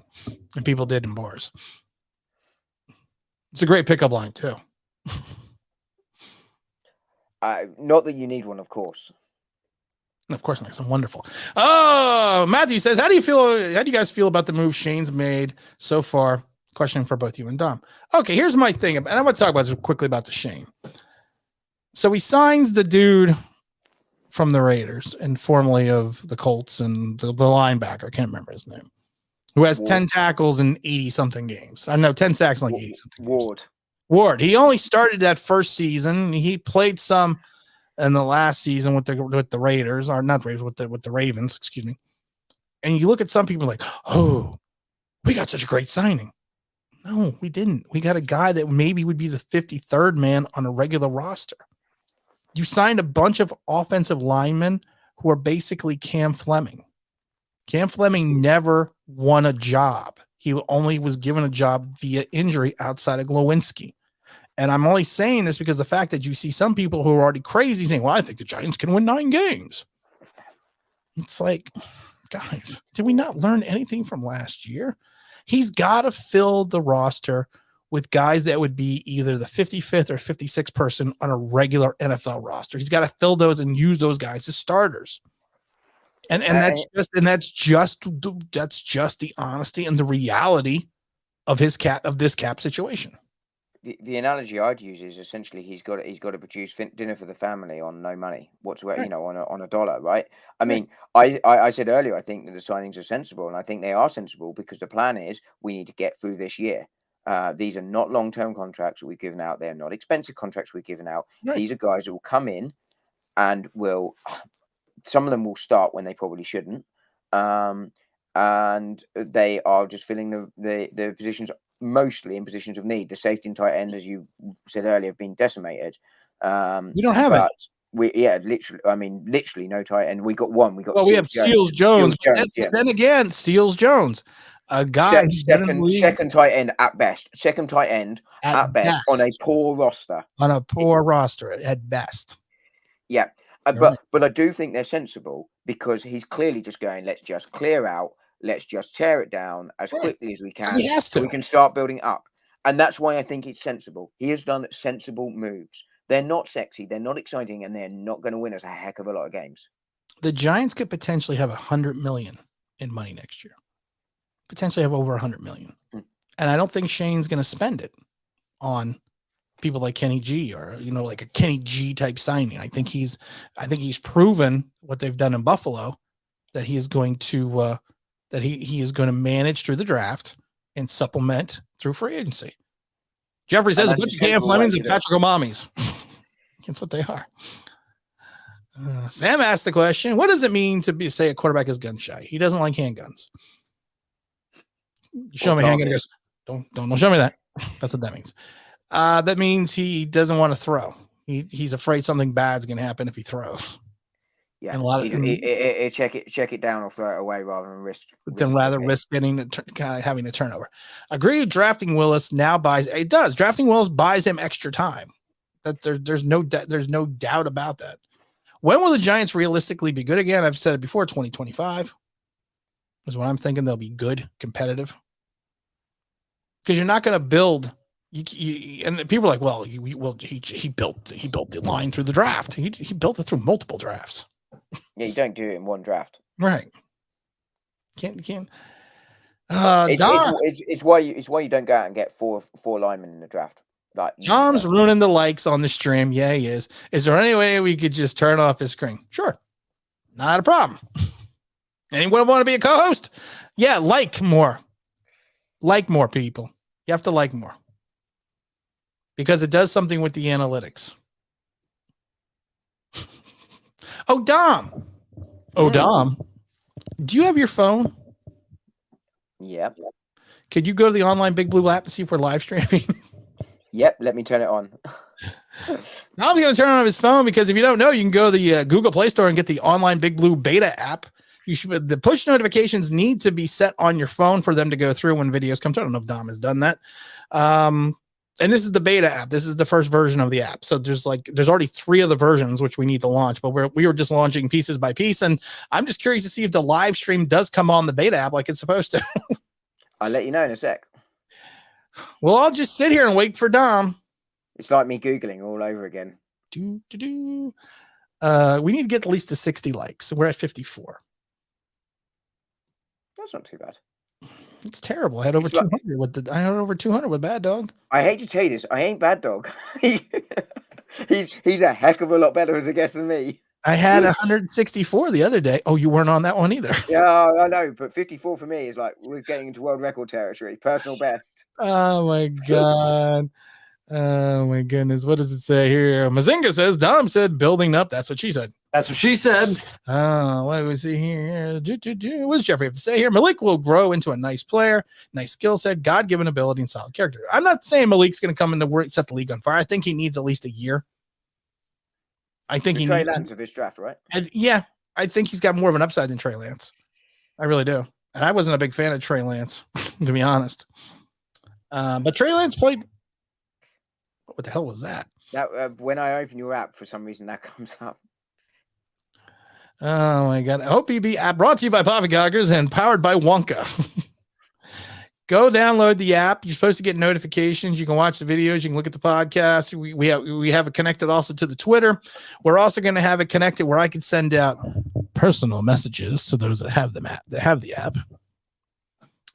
and people did in bars. It's a great pickup line too. Not that you need one, of course. Of course not. I'm wonderful. Oh, Matthew says, how do you guys feel about the move Shane's made so far? Question for both you and Dom. Okay, here's my thing, and I'm going to talk about this quickly about the Shane. So he signs the dude from the Raiders and formerly of the Colts and the linebacker. I can't remember his name. Who has 10 tackles in 80-something games. I know 10 sacks in like 80-something games. Ward. He only started that first season. He played some in the last season with the Raiders, or not the Raiders, with the Ravens, excuse me. And you look at some people like, oh, we got such a great signing. No, we didn't. We got a guy that maybe would be the 53rd man on a regular roster. You signed a bunch of offensive linemen who are basically Cam Fleming. Cam Fleming never won a job. He only was given a job via injury outside of Glowinski. And I'm only saying this because the fact that you see some people who are already crazy saying, well, I think the Giants can win 9 games. It's like, guys, did we not learn anything from last year? He's got to fill the roster with guys that would be either the 55th or 56th person on a regular NFL roster. He's got to fill those and use those guys as starters. And that's just the honesty and the reality of this cap situation. The analogy I'd use is essentially he's got to produce dinner for the family on no money whatsoever, Right. on a dollar, right? I mean, I said earlier, I think that the signings are sensible, and I think they are sensible because the plan is we need to get through this year. These are not long-term contracts that we've given out. They're not expensive contracts we've given out. Right. These are guys that will come in and some of them will start when they probably shouldn't. And they are just filling the positions, mostly in positions of need. The safety and tight end, as you said earlier, have been decimated. We don't have it. Literally no tight end. We got one. We have Seals Jones. Then again, Seals Jones, a guy second tight end at best. Second tight end at best on a poor roster. On a poor roster at best. Yeah. But I do think they're sensible because he's clearly just going, let's just clear out. Let's just tear it down as quickly as we can. He has to. So we can start building up. And that's why I think it's sensible. He has done sensible moves. They're not sexy. They're not exciting. And they're not going to win us a heck of a lot of games. The Giants could potentially have $100 million in money next year. Potentially have over $100 million. And I don't think Shane's going to spend it on people like Kenny G or, like a Kenny G type signing. I think he's proven what they've done in Buffalo that he is going to, that he is going to manage through the draft and supplement through free agency. Jeffrey says a bunch of Cam Flemings and Patrick O'Mamis. That's what they are. Sam asked the question, what does it mean to say a quarterback is gun shy? He doesn't like handguns. You show him a handgun, he goes, Don't show me that. That's what that means. That means he doesn't want to throw. He's afraid something bad's going to happen if he throws. Yeah, And a lot of check it down or throw it away rather than risk getting having a turnover. Agree. Drafting Willis now buys it does. Drafting Willis buys him extra time. That there's no doubt about that. When will the Giants realistically be good again? I've said it before. 2025 is what I'm thinking. They'll be good, competitive. Because you're not going to build. And people are like, well, he built the line through the draft. He built it through multiple drafts. Yeah, you don't do it in one draft, right? Can't. It's why you don't go out and get four linemen in the draft. Like Dom's ruining the likes on the stream. Yeah, he is. Is there any way we could just turn off his screen? Sure, not a problem. Anyone want to be a co-host? Yeah, like more people. You have to like more. Because it does something with the analytics. Oh, Dom. Dom. Do you have your phone? Yep. Could you go to the online Big Blue app and see if we're live streaming? Yep. Let me turn it on. Dom's going to turn on his phone because if you don't know, you can go to the Google Play Store and get the online Big Blue beta app. The push notifications need to be set on your phone for them to go through when videos come through. I don't know if Dom has done that. And this is the beta app. This is the first version of the app. So there's already 3 of the versions, which we need to launch, but we were just launching pieces by piece. And I'm just curious to see if the live stream does come on the beta app like it's supposed to. I'll let you know in a sec. Well, I'll just sit here and wait for Dom. It's like me Googling all over again. We need to get at least to 60 likes. We're at 54. That's not too bad. It's terrible. I had over 200 with Bad Dog. I hate to tell you this. I ain't Bad Dog. he's a heck of a lot better as a guest than me. I had 164 the other day. Oh, you weren't on that one either. Yeah, I know. But 54 for me is like we're getting into world record territory. Personal best. Oh my God. Oh my goodness. What does it say here? Mazinga says Dom said building up. That's what she said. That's what she said. Oh, what do we see here? What does Jeffrey have to say here? Malik will grow into a nice player, nice skill set, God-given ability, and solid character. I'm not saying Malik's going to come into work, set the league on fire. I think he needs at least a year. I think Trey Lance of his draft, right? Yeah, I think he's got more of an upside than Trey Lance. I really do. And I wasn't a big fan of Trey Lance, to be honest. But Trey Lance played. What the hell was that? That when I open your app, for some reason that comes up. Oh my God. OPB app brought to you by Poppycockers and powered by Wonka. Go download the app. You're supposed to get notifications. You can watch the videos. You can look at the podcast. We have it connected also to the Twitter. We're also going to have it connected where I can send out personal messages to those that have the app.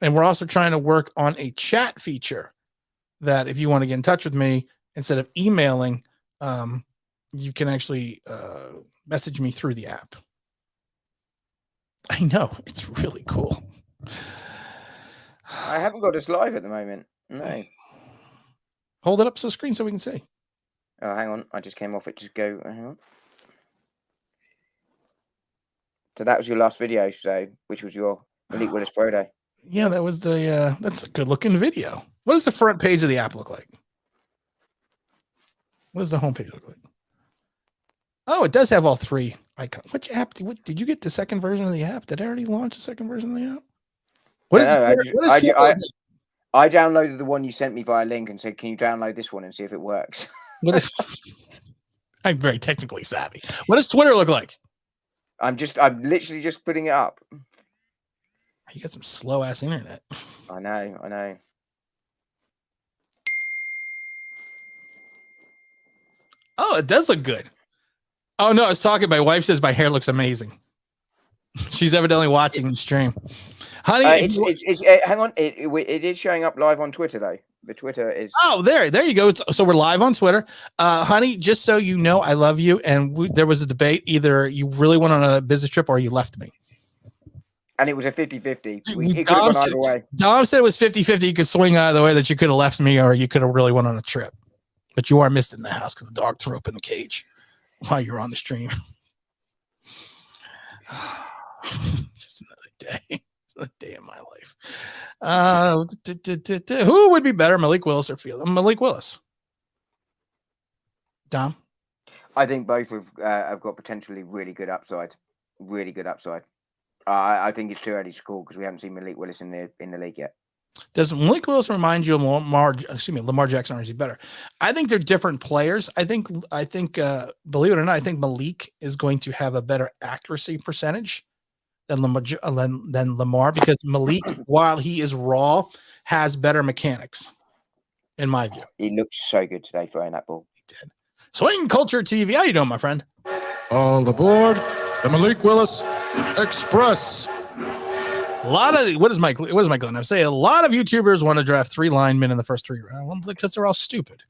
And we're also trying to work on a chat feature that if you want to get in touch with me, instead of emailing, you can actually message me through the app. I know. It's really cool. I haven't got this live at the moment. No. Hold it up to the screen so we can see. Oh, hang on. I just came off it. Just go. Hang on. So that was your last video, which was your Malik Willis Pro Day. Yeah, that was that's a good looking video. What does the front page of the app look like? What does the homepage look like? Oh, it does have all 3 icons. Which app? Did you get the second version of the app? Did I already launch the second version of the app? I downloaded the one you sent me via link and said, "Can you download this one and see if it works?" I'm very technically savvy. What does Twitter look like? I'm literally just putting it up. You got some slow ass internet. I know. Oh, it does look good. Oh no, I was talking. My wife says my hair looks amazing. She's evidently watching the stream. Honey, hang on. It is showing up live on Twitter though. The Twitter is. Oh, there you go. So we're live on Twitter. Honey, just so you know, I love you. And there was a debate. Either you really went on a business trip or you left me. And it was a 50-50. It could have gone either way. Dom said it was 50-50. You could swing either way, that you could have left me or you could have really went on a trip. But you are missed in the house because the dog threw up in the cage while you're on the stream. Just another day. It's another day in my life. Who would be better, Malik Willis or Malik Willis? Dom? I think both have got potentially really good upside. Really good upside. I think it's too early to call because we haven't seen Malik Willis in the league yet. Does Malik Willis remind you of Lamar Jackson, or is he better? I think they're different players. I think, believe it or not, I think Malik is going to have a better accuracy percentage than Lamar, because Malik, while he is raw, has better mechanics, in my view. He looked so good today throwing that ball. He did. Swing Culture TV. How you doing, my friend? All aboard the Malik Willis Express. A lot of what is Mike going to say? A lot of YouTubers want to draft 3 linemen in the first 3 rounds because they're all stupid.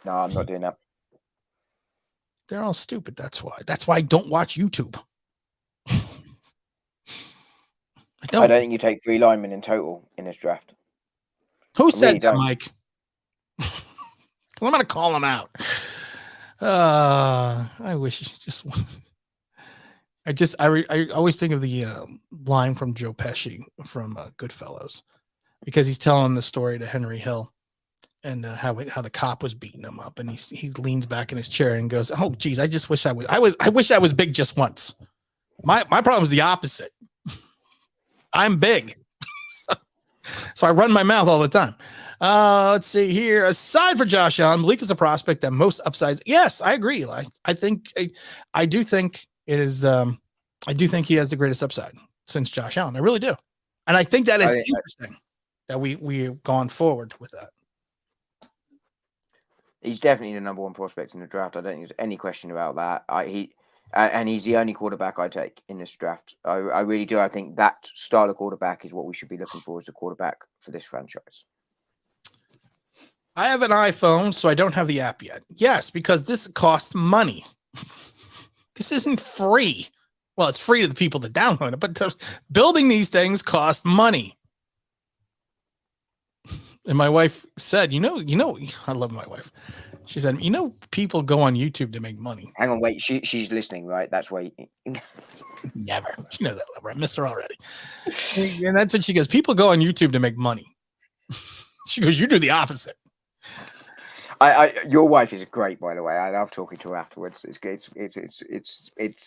No, I'm not doing that. They're all stupid. That's why. That's why I don't watch YouTube. I don't think you take 3 linemen in total in this draft. Who said that, Mike? I'm going to call him out. I wish I always think of the line from Joe Pesci from Goodfellas, because he's telling the story to Henry Hill and how the cop was beating him up, and he leans back in his chair and goes, "Oh, geez, I just wish I wish I was big just once. My problem is the opposite. I'm big, so I run my mouth all the time." Let's see here. Aside for Josh Allen, Malik is a prospect that most upsides. Yes, I agree, Eli. I do think it is. I do think he has the greatest upside since Josh Allen. I really do, and I think that is interesting that we've gone forward with that. He's definitely the number 1 prospect in the draft. I don't think there's any question about that. And he's the only quarterback I take in this draft. I really do. I think that style of quarterback is what we should be looking for as a quarterback for this franchise. I have an iPhone, so I don't have the app yet. Yes, because this costs money. This isn't free. Well, it's free to the people that download it, but building these things costs money. And my wife said, you know, I love my wife. She said, people go on YouTube to make money. Hang on, wait. She's listening, right? That's why. Never. She knows I love her. I miss her already. And that's what she goes. People go on YouTube to make money. She goes, you do the opposite. Your wife is great, by the way. I love talking to her afterwards. It's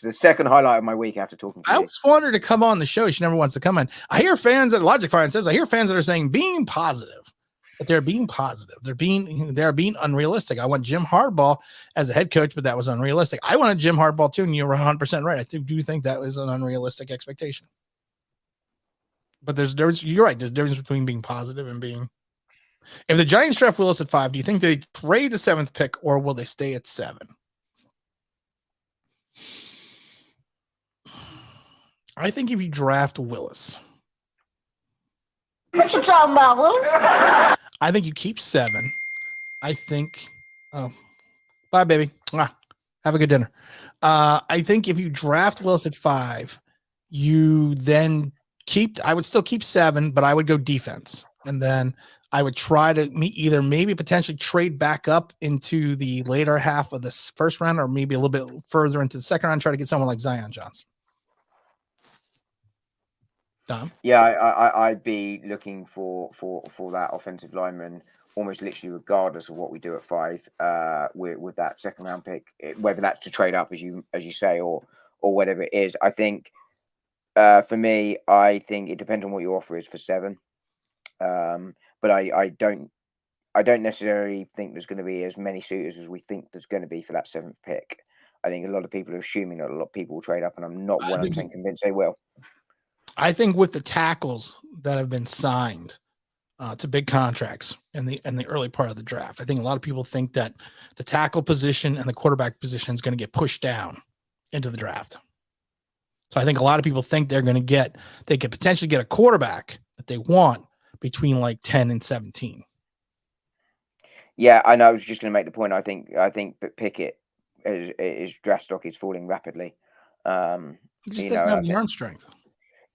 the second highlight of my week after talking to you. I always want her to come on the show. She never wants to come in. I hear fans that Logic Fine says, I hear fans that are saying being positive, that they're being positive. They're being unrealistic. I want Jim Harbaugh as a head coach, but that was unrealistic. I wanted Jim Harbaugh too, and you were 100% right. I do think that was an unrealistic expectation. But there's difference. You're right. There's a difference between being positive and being. If the Giants draft Willis at 5, do you think they trade the 7th pick, or will they stay at 7? I think if you draft Willis, What you talking about, Willis? I think you keep 7. I think. Oh, bye, baby. Mwah. Have a good dinner. I think if you draft Willis at 5, you then I would still keep 7, but I would go defense, and then I would try to maybe potentially trade back up into the later half of this first round, or maybe a little bit further into the second round, try to get someone like Zion Johnson. Dom? Yeah, I'd be looking for that offensive lineman almost literally regardless of what we do at 5 with that second round pick, whether that's to trade up as you say or whatever it is. I think for me, I think it depends on what your offer is for 7. But I don't necessarily think there's going to be as many suitors as we think there's going to be for that 7th pick. I think a lot of people are assuming that a lot of people will trade up, and I'm not 100% convinced they will. I think with the tackles that have been signed to big contracts in the early part of the draft, I think a lot of people think that the tackle position and the quarterback position is going to get pushed down into the draft. So I think a lot of people think they could potentially get a quarterback that they want between like 10 and 17. Yeah, I know. I was just going to make the point. I think Pickett his draft stock is falling rapidly. He just doesn't have the arm strength.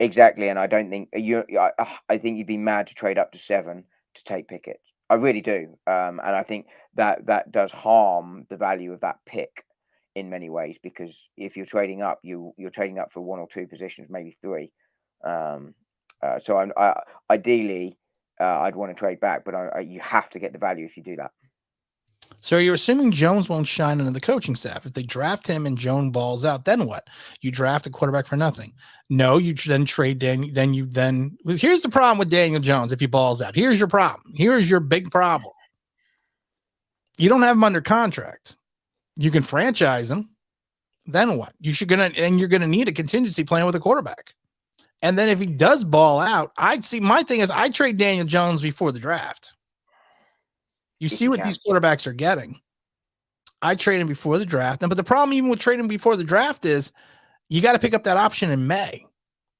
Exactly, and I don't think I think you'd be mad to trade up to 7 to take Pickett. I really do, and I think that does harm the value of that pick in many ways, because if you're trading up, you're trading up for 1 or 2 positions, maybe 3. So ideally, I'd want to trade back, but you have to get the value if you do that. So you're assuming Jones won't shine under the coaching staff. If they draft him and Jones balls out, then what? You draft a quarterback for nothing. No, you then trade Daniel. Here's the problem with Daniel Jones. If he balls out, here's your problem. Here's your big problem. You don't have him under contract. You can franchise him. Then what? You're gonna need a contingency plan with a quarterback. And then if he does ball out, my thing is I trade Daniel Jones before the draft. You see what these quarterbacks are getting. I trade him before the draft. But the problem even with trading before the draft is you got to pick up that option in May.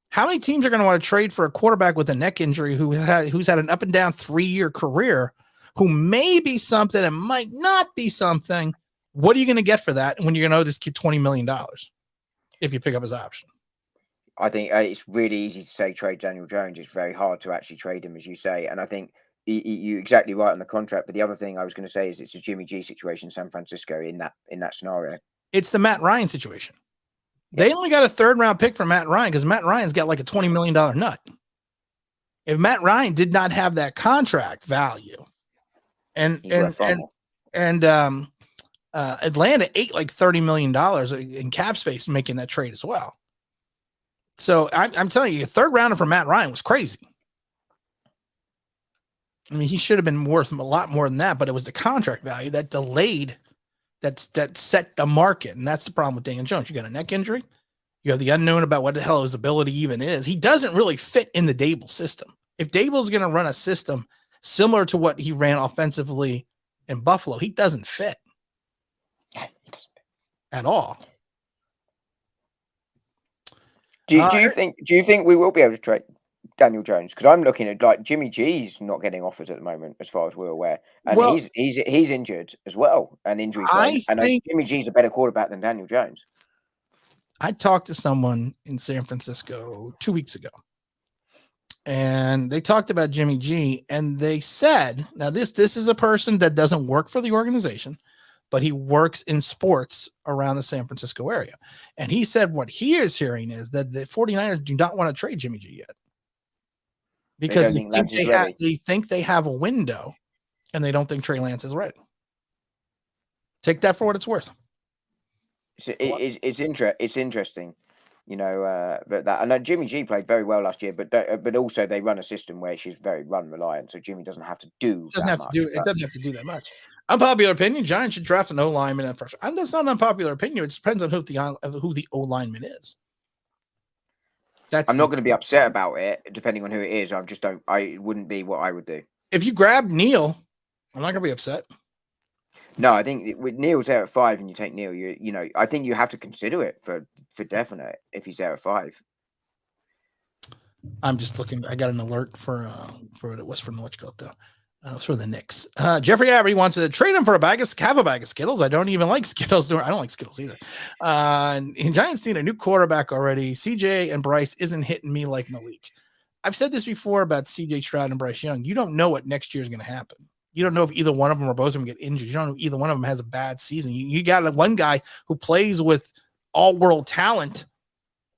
How many teams are going to want to trade for a quarterback with a neck injury who's had an up and down 3-year career, who may be something and might not be something? What are you going to get for that when you're going to owe this kid $20 million if you pick up his option? I think it's really easy to say trade Daniel Jones. It's very hard to actually trade him, as you say. And I think you're exactly right on the contract. But the other thing I was going to say is it's a Jimmy G situation in San Francisco in that scenario. It's the Matt Ryan situation. They only got a 3rd-round pick for Matt Ryan because Matt Ryan's got like a $20 million nut. If Matt Ryan did not have that contract value, and Atlanta ate like $30 million in cap space making that trade as well. So I'm telling you, a 3rd rounder for Matt Ryan was crazy. I mean, he should have been worth a lot more than that, but it was the contract value that delayed, that set the market. And that's the problem with Daniel Jones. You got a neck injury. You have the unknown about what the hell his ability even is. He doesn't really fit in the Dable system. If Dable's going to run a system similar to what he ran offensively in Buffalo, he doesn't fit at all. Do you think we will be able to trade Daniel Jones? Because I'm looking at like Jimmy G's not getting offers at the moment, as far as we're aware, and he's injured as well, and injury prone. I think Jimmy G's a better quarterback than Daniel Jones. I talked to someone in San Francisco 2 weeks ago, and they talked about Jimmy G, and they said, now this is a person that doesn't work for the organization, but he works in sports around the San Francisco area. And he said what he is hearing is that the 49ers do not want to trade Jimmy G yet because they think they have a window, and they don't think Trey Lance is ready. Take that for what it's worth. It's interesting, you know, that I know Jimmy G played very well last year, but also they run a system where she's very run reliant, so Jimmy doesn't have to do. It doesn't have to do that much. Unpopular opinion: Giants should draft an O lineman at first. That's not an unpopular opinion. It depends on who the O lineman is. I'm not going to be upset about it, depending on who it is. It wouldn't be what I would do. If you grab Neil, I'm not going to be upset. No, I think with Neil's there at 5 and you take Neil, you know, I think you have to consider it for definite if he's there at 5. I'm just looking. I got an alert for what it was from what you call it though. It was for the Knicks. Jeffrey Avery wants to trade him for have a bag of Skittles. I don't even like Skittles. I don't like Skittles either. And Giants need a new quarterback already. CJ and Bryce isn't hitting me like Malik. I've said this before about CJ Stroud and Bryce Young. You don't know what next year is going to happen. You don't know if either one of them or both of them get injured. You don't know if either one of them has a bad season. You got one guy who plays with all-world talent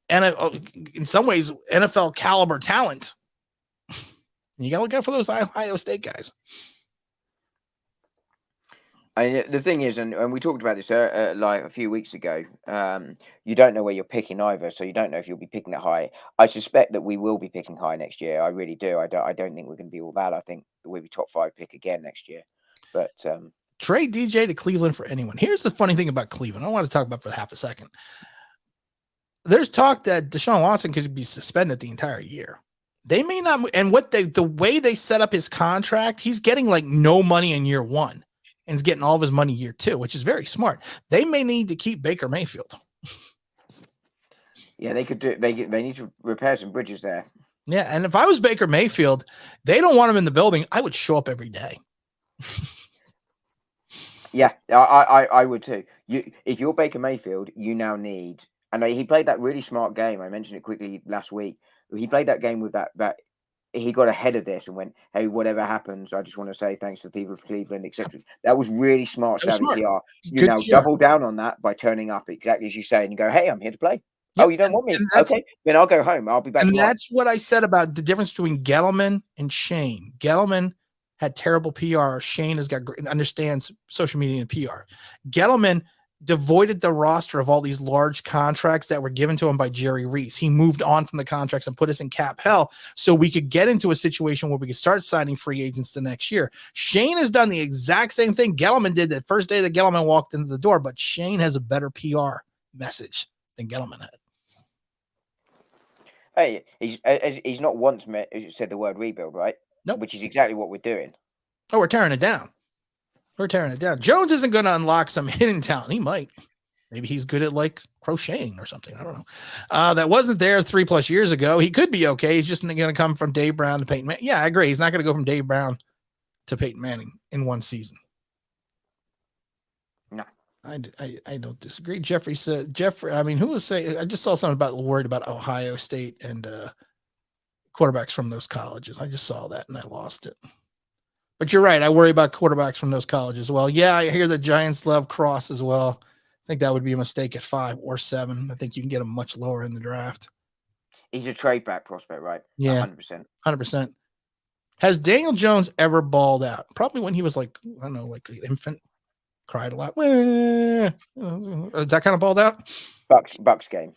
and in some ways NFL caliber talent. You got to look out for those Ohio State guys. The thing is, and we talked about this like a few weeks ago, you don't know where you're picking either, so you don't know if you'll be picking that high. I suspect that we will be picking high next year. I really do. I don't think we're going to be all that. I think we'll be top 5 pick again next year. But trade DJ to Cleveland for anyone. Here's the funny thing about Cleveland. I want to talk about for half a second. There's talk that Deshaun Watson could be suspended the entire year. They may not, and the way they set up his contract, he's getting like no money in year 1. And is getting all of his money year 2, which is very smart. They may need to keep Baker Mayfield. Yeah, they could do. They need to repair some bridges there. Yeah, and if I was Baker Mayfield, they don't want him in the building. I would show up every day. Yeah, I would too. If you're Baker Mayfield, you now need. And he played that really smart game. I mentioned it quickly last week. He played that game with that. He got ahead of this and went, hey, whatever happens, I just want to say thanks to the people of Cleveland, etc. That was really smart, savvy PR. You now double down on that by turning up exactly as you say and you go, hey, I'm here to play. Oh, you don't want me? Okay, then I'll go home. I'll be back. And tomorrow. that's what I said about the difference between Gettleman and Shane. Gettleman had terrible PR. Shane understands social media and PR. Gettleman devoided the roster of all these large contracts that were given to him by Jerry Reese. He moved on from the contracts and put us in cap hell so we could get into a situation where we could start signing free agents the next year. Shane has done the exact same thing Gettleman did the first day that Gettleman walked into the door, but Shane has a better PR message than Gettleman had. Hey, he's not once said the word rebuild, right? Nope. Which is exactly what we're doing. Oh, we're tearing it down. We're tearing it down. Jones isn't going to unlock some hidden talent. He might. Maybe he's good at like crocheting or something. I don't know. That wasn't there 3+ years ago. He could be okay. He's just going to come from Dave Brown to Peyton Manning. Yeah, I agree. He's not going to go from Dave Brown to Peyton Manning in one season. No. I don't disagree. Jeffrey said, I mean, who was saying, I just saw something about worried about Ohio State and quarterbacks from those colleges. I just saw that and I lost it. But you're right. I worry about quarterbacks from those colleges as well. Yeah, I hear the Giants love Cross as well. I think that would be a mistake at 5 or 7. I think you can get him much lower in the draft. He's a trade back prospect, right? Yeah. 100%. 100%. Has Daniel Jones ever balled out? Probably when he was like, I don't know, like an infant, cried a lot. Is that kind of balled out? Bucks game.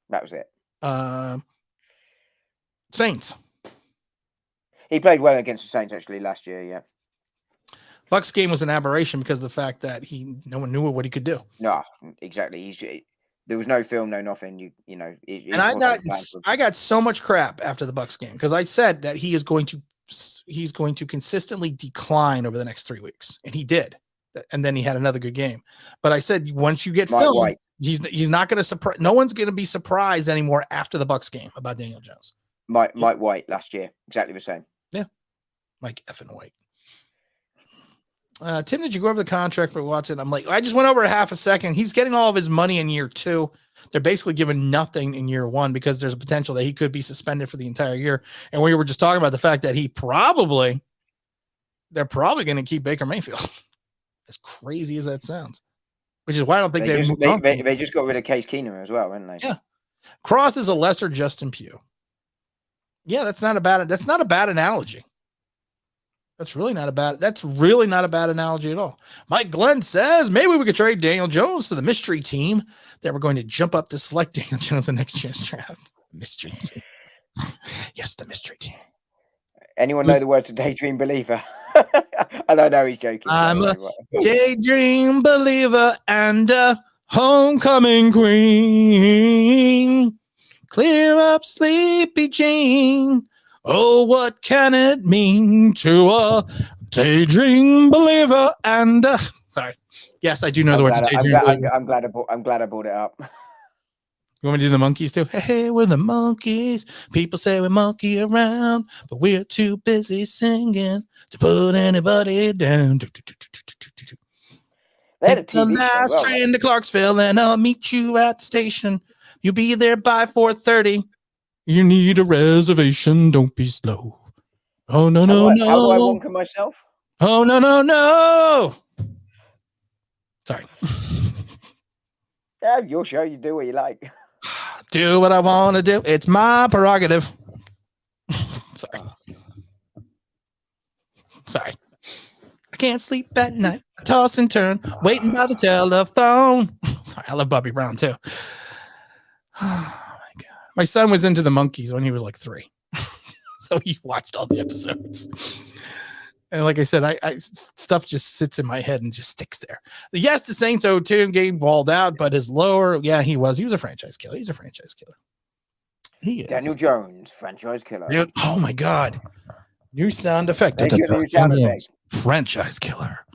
That was it. Saints. He played well against the Saints actually last year, yeah. Bucks game was an aberration because of the fact that no one knew what he could do. No, exactly. There was no film, no nothing. You know. And I got so much crap after the Bucks game because I said that he's going to consistently decline over the next 3 weeks, and he did. And then he had another good game. But I said once you get film, he's not going to surprise. No one's going to be surprised anymore after the Bucks game about Daniel Jones. Mike White last year, exactly the same. Yeah, Mike effing White. Tim, did you go over the contract for Watson? I'm like, I just went over a half a second. He's getting all of his money in year 2. They're basically giving nothing in year 1 because there's a potential that he could be suspended for the entire year. And we were just talking about the fact that they're probably going to keep Baker Mayfield. As crazy as that sounds, which is why I don't think they just got rid of Case Keenum as well, didn't they? Yeah, Cross is a lesser Justin Pugh. Yeah, that's not a bad analogy. That's really not a bad analogy at all. Mike Glenn says maybe we could trade Daniel Jones to the mystery team that we're going to jump up to select Daniel Jones in the next year's draft. Mystery team. Yes, the mystery team. Anyone know the words of Daydream Believer? I don't know, he's joking. I'm a daydream believer and a homecoming queen. Clear up, sleepy Jean. Oh, what can it mean to a daydream believer? And sorry, yes, I do know the words. I'm glad I brought it up. You want me to do the monkeys too? Hey, we're the monkeys. People say we monkey around, but we're too busy singing to put anybody down. The last train to Clarksville, and I'll meet you at the station. You'll be there by 4:30. You need a reservation. Don't be slow. Oh no. How do I wonk myself? Oh no. Sorry. Yeah, your show. You do what you like. Do what I want to do. It's my prerogative. Sorry. I can't sleep at night. I toss and turn, waiting by the telephone. Sorry, I love Bobby Brown too. Oh my God. My son was into the Monkees when he was like 3. So he watched all the episodes. And like I said, I stuff just sits in my head and just sticks there. Yes, the Saints 0-2 game balled out, but his lower, yeah, he was a franchise killer. He's a franchise killer. He is. Daniel Jones, franchise killer. Oh my God. New sound effect. New sound effect. Franchise killer.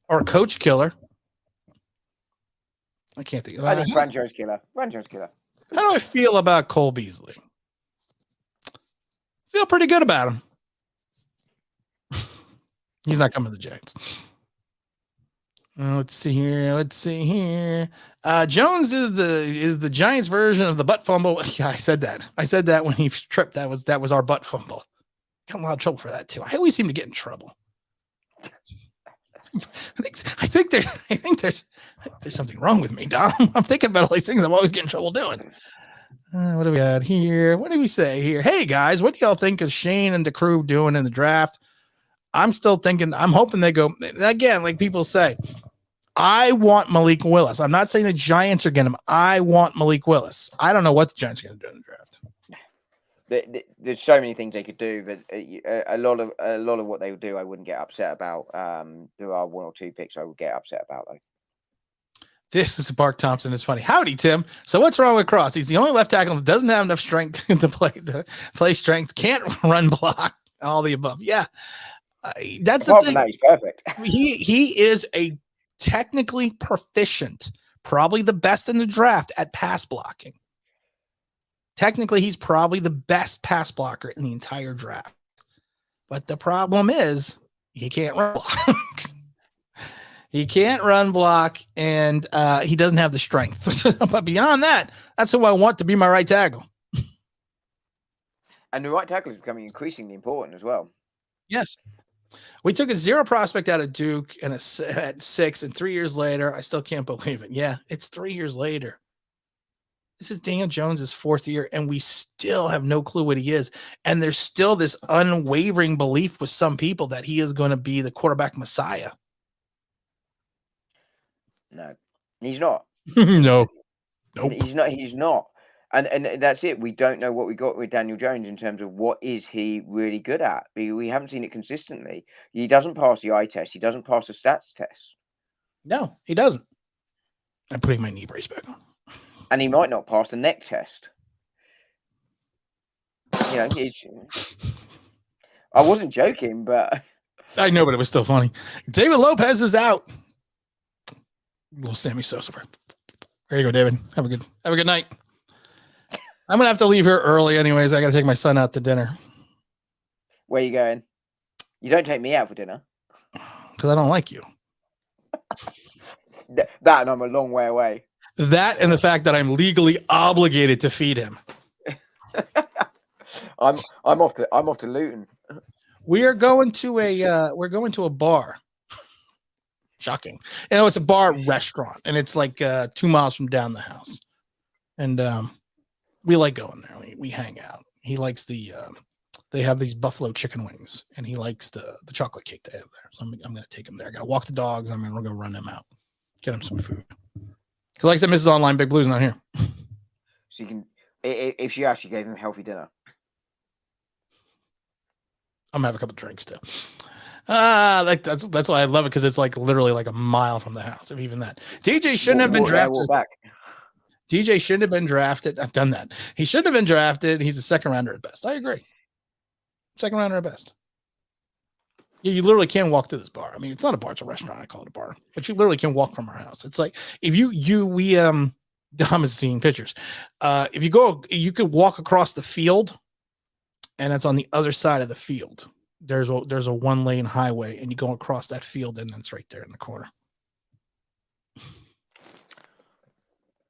Or coach killer. I can't think of I think franchise killer. Franchise killer. How do I feel about Cole Beasley? Feel pretty good about him. He's not coming to the Giants. Let's see here. Jones is the Giants version of the butt fumble. Yeah, I said that when he tripped. That was our butt fumble. Got in a lot of trouble for that too. I always seem to get in trouble. I think there's something wrong with me, Dom. I'm thinking about all these things I'm always getting in trouble doing. What do we got here? What do we say here? Hey guys, what do y'all think of Shane and the crew doing in the draft? I'm still thinking, I'm hoping they go again, like people say. I want Malik Willis. I'm not saying the Giants are getting him. I want Malik Willis. I don't know what the Giants are going to do in the draft. There's so many things they could do, but a lot of what they would do, I wouldn't get upset about. There are one or two picks I would get upset about, though. This is Mark Thompson. It's funny. Howdy, Tim. So what's wrong with Cross? He's the only left tackle that doesn't have enough strength to play strength. Can't run block. All the above. Yeah, that's the thing. He's perfect. He is a technically proficient, probably the best in the draft at pass blocking. Technically, he's probably the best pass blocker in the entire draft. But the problem is he can't run block. He can't run block, and he doesn't have the strength. But beyond that, that's who I want to be my right tackle. And the right tackle is becoming increasingly important as well. Yes. We took a 0 prospect out of Duke and at 6, and 3 years later, I still can't believe it. Yeah, it's 3 years later. This is Daniel Jones' 4th year, and we still have no clue what he is. And there's still this unwavering belief with some people that he is going to be the quarterback messiah. No, he's not. No. Nope. He's not. And that's it. We don't know what we got with Daniel Jones in terms of what is he really good at. We haven't seen it consistently. He doesn't pass the eye test. He doesn't pass the stats test. No, he doesn't. I'm putting my knee brace back on. And he might not pass the neck test. You know, I wasn't joking, but I know, but it was still funny. David Lopez is out. Little Sammy Sosa. There you go, David. Have a good night. I'm gonna have to leave here early, anyways. I gotta take my son out to dinner. Where are you going? You don't take me out for dinner because I don't like you. That and I'm a long way away. That and the fact that I'm legally obligated to feed him. I'm off to Luton. We're going to a bar. Shocking. It's a bar restaurant, and it's like 2 miles from down the house. And we like going there. We hang out. He likes they have these buffalo chicken wings, and he likes the chocolate cake they have there. So I'm going to take him there. I got to walk the dogs. We're going to run them out, get him some food. Because like I said, Mrs. Online, Big Blue's not here. So you can, if she actually gave him a healthy dinner. I'm going to have a couple drinks too. That's why I love it, because it's like literally like a mile from the house, if even that. DJ shouldn't have been drafted. DJ shouldn't have been drafted. I've done that. He shouldn't have been drafted. He's a second rounder at best. I agree. Second rounder at best. You literally can't walk to this bar. I mean, it's not a bar, it's a restaurant. I call it a bar, but you literally can walk from our house. It's like if Dom is seeing pictures. If you go, you could walk across the field, and it's on the other side of the field. There's a 1-lane highway, and you go across that field, and it's right there in the corner.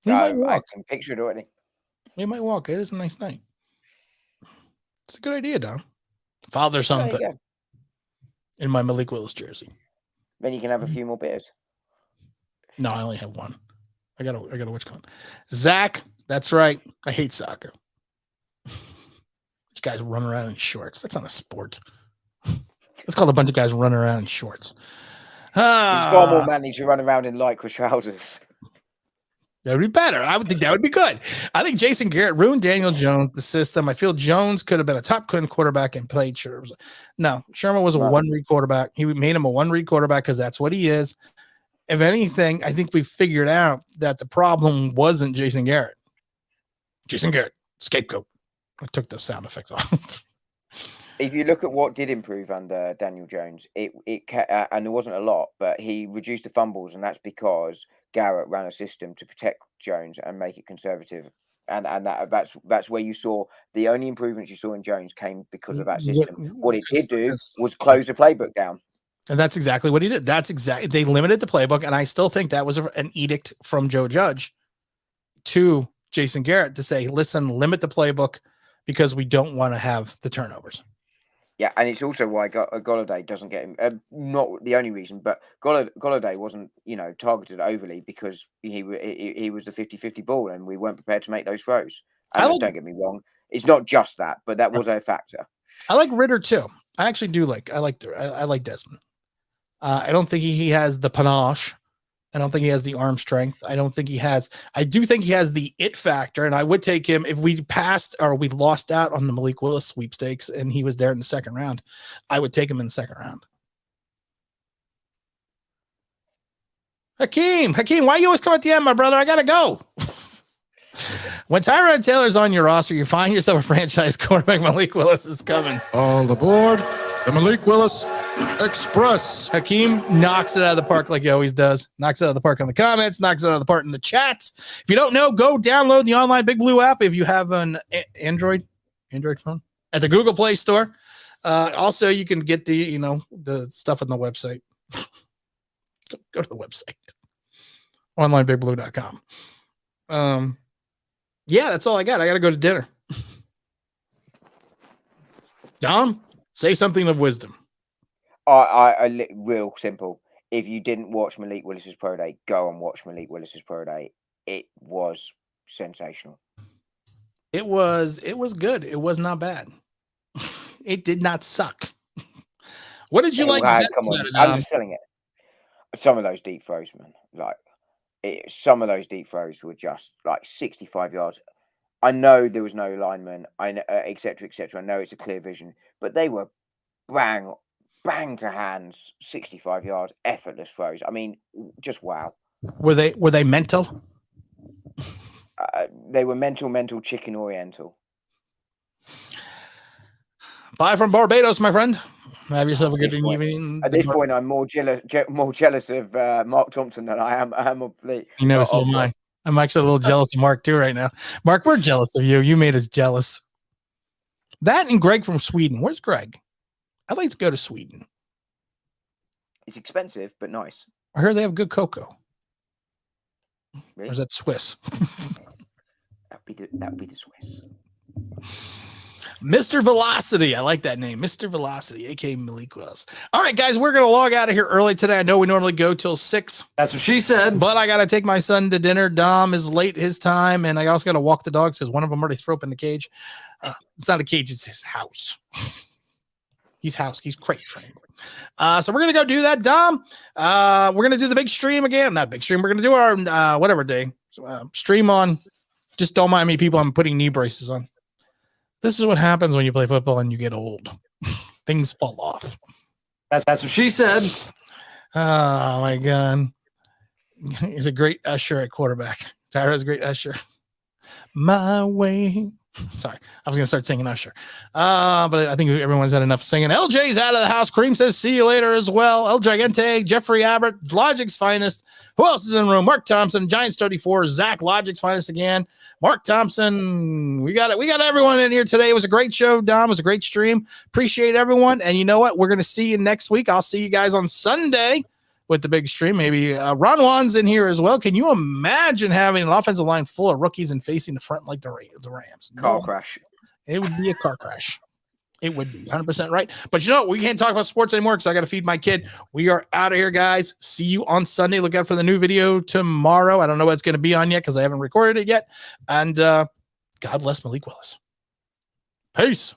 I can picture it already. We might walk. It is a nice night. It's a good idea, Dom. Father something in my Malik Willis jersey. Then you can have a few more beers. No, I only have one. I got a which one? Zach, that's right. I hate soccer. Which guys run around in shorts? That's not a sport. It's called a bunch of guys running around in shorts. It's far more manly to run around in lycra trousers. That would be better. I would think that would be good. I think Jason Garrett ruined Daniel Jones, the system. I feel Jones could have been a top quarterback and played Sherman. No, Sherman was a one-read quarterback. He made him a one-read quarterback because that's what he is. If anything, I think we figured out that the problem wasn't Jason Garrett. Jason Garrett, scapegoat. I took those sound effects off. If you look at what did improve under Daniel Jones, and there wasn't a lot, but he reduced the fumbles, and that's because Garrett ran a system to protect Jones and make it conservative, and that's where you saw the only improvements you saw in Jones came because of that system. What it did do was close the playbook down, and that's exactly what he did. They limited the playbook, and I still think that was an edict from Joe Judge to Jason Garrett to say, "Listen, limit the playbook because we don't want to have the turnovers." Yeah, and it's also why Golladay doesn't get him. Not the only reason, but Golladay wasn't, targeted overly because he was the 50-50 ball, and we weren't prepared to make those throws. And don't get me wrong, it's not just that, but that was a factor. I like Ritter too. I actually do like. I like Desmond. I don't think he has the panache. I don't think he has the arm strength. I don't think he has. I do think he has the it factor, and I would take him if we passed or we lost out on the Malik Willis sweepstakes and he was there in the second round. I would take him in the second round. Hakeem, why you always come at the end, my brother? I gotta go. When Tyrod Taylor's on your roster, you find yourself a franchise quarterback. Malik Willis is coming. All aboard the Malik Willis Express. Hakeem knocks it out of the park like he always does. Knocks it out of the park on the comments, knocks it out of the park in the chats. If you don't know, go download the online Big Blue app if you have an Android phone at the Google Play Store. Also, you can get the stuff on the website. Go to the website. onlinebigbblue.com. Yeah, that's all I got. I got to go to dinner. Dom, say something of wisdom. Real simple. If you didn't watch Malik Willis's Pro Day, go and watch Malik Willis's Pro Day. It was sensational. It was good. It was not bad. It did not suck. What did you like best about it, I'm just telling it. Some of those deep throws, man. Some of those deep throws were just 65 yards. I know there was no lineman. I know, et cetera. I know it's a clear vision, but they were bang to hands, 65 yards, effortless throws. I mean, just wow. Were they mental? They were mental, chicken oriental. Bye from Barbados, my friend. Have yourself a good evening. At this point, I'm more jealous of Mark Thompson than I am of the. So am I. I'm actually a little jealous of Mark too right now. Mark, we're jealous of you. You made us jealous. That and Greg from Sweden. Where's Greg? I'd like to go to Sweden. It's expensive, but nice. I heard they have good cocoa. Really? Or is that Swiss? That would be the Swiss. Mr. Velocity. I like that name. Mr. Velocity, aka Malik Willis. All right, guys, we're going to log out of here early today. I know we normally go till 6. That's what she said. But I got to take my son to dinner. Dom is late his time, and I also got to walk the dogs because one of them already threw up in the cage. It's not a cage. It's his house. He's crate trained. So we're going to go do that, Dom. We're going to do the big stream again. Not big stream. We're going to do our whatever day. Stream on. Just don't mind me, people. I'm putting knee braces on. This is what happens when you play football and you get old. Things fall off. That's what she said. Oh, my God. He's a great usher at quarterback. Tyra's a great usher. My way. Sorry, I was going to start singing Usher. But I think everyone's had enough singing. LJ's out of the house. Kareem says, see you later as well. El Gigante, Jeffrey Abbott, Logic's finest. Who else is in the room? Mark Thompson, Giants 34, Zach, Logic's finest again. Mark Thompson. We got everyone in here today. It was a great show, Dom. It was a great stream. Appreciate everyone. And you know what? We're going to see you next week. I'll see you guys on Sunday with the big stream. Maybe Ron Juan's in here as well. Can you imagine having an offensive line full of rookies and facing the front like the Rams? Car crash. It would be a car crash. It would be 100% right. But you know what? We can't talk about sports anymore because I got to feed my kid. We are out of here, guys. See you on Sunday. Look out for the new video tomorrow. I don't know what it's going to be on yet because I haven't recorded it yet. And God bless Malik Willis. Peace.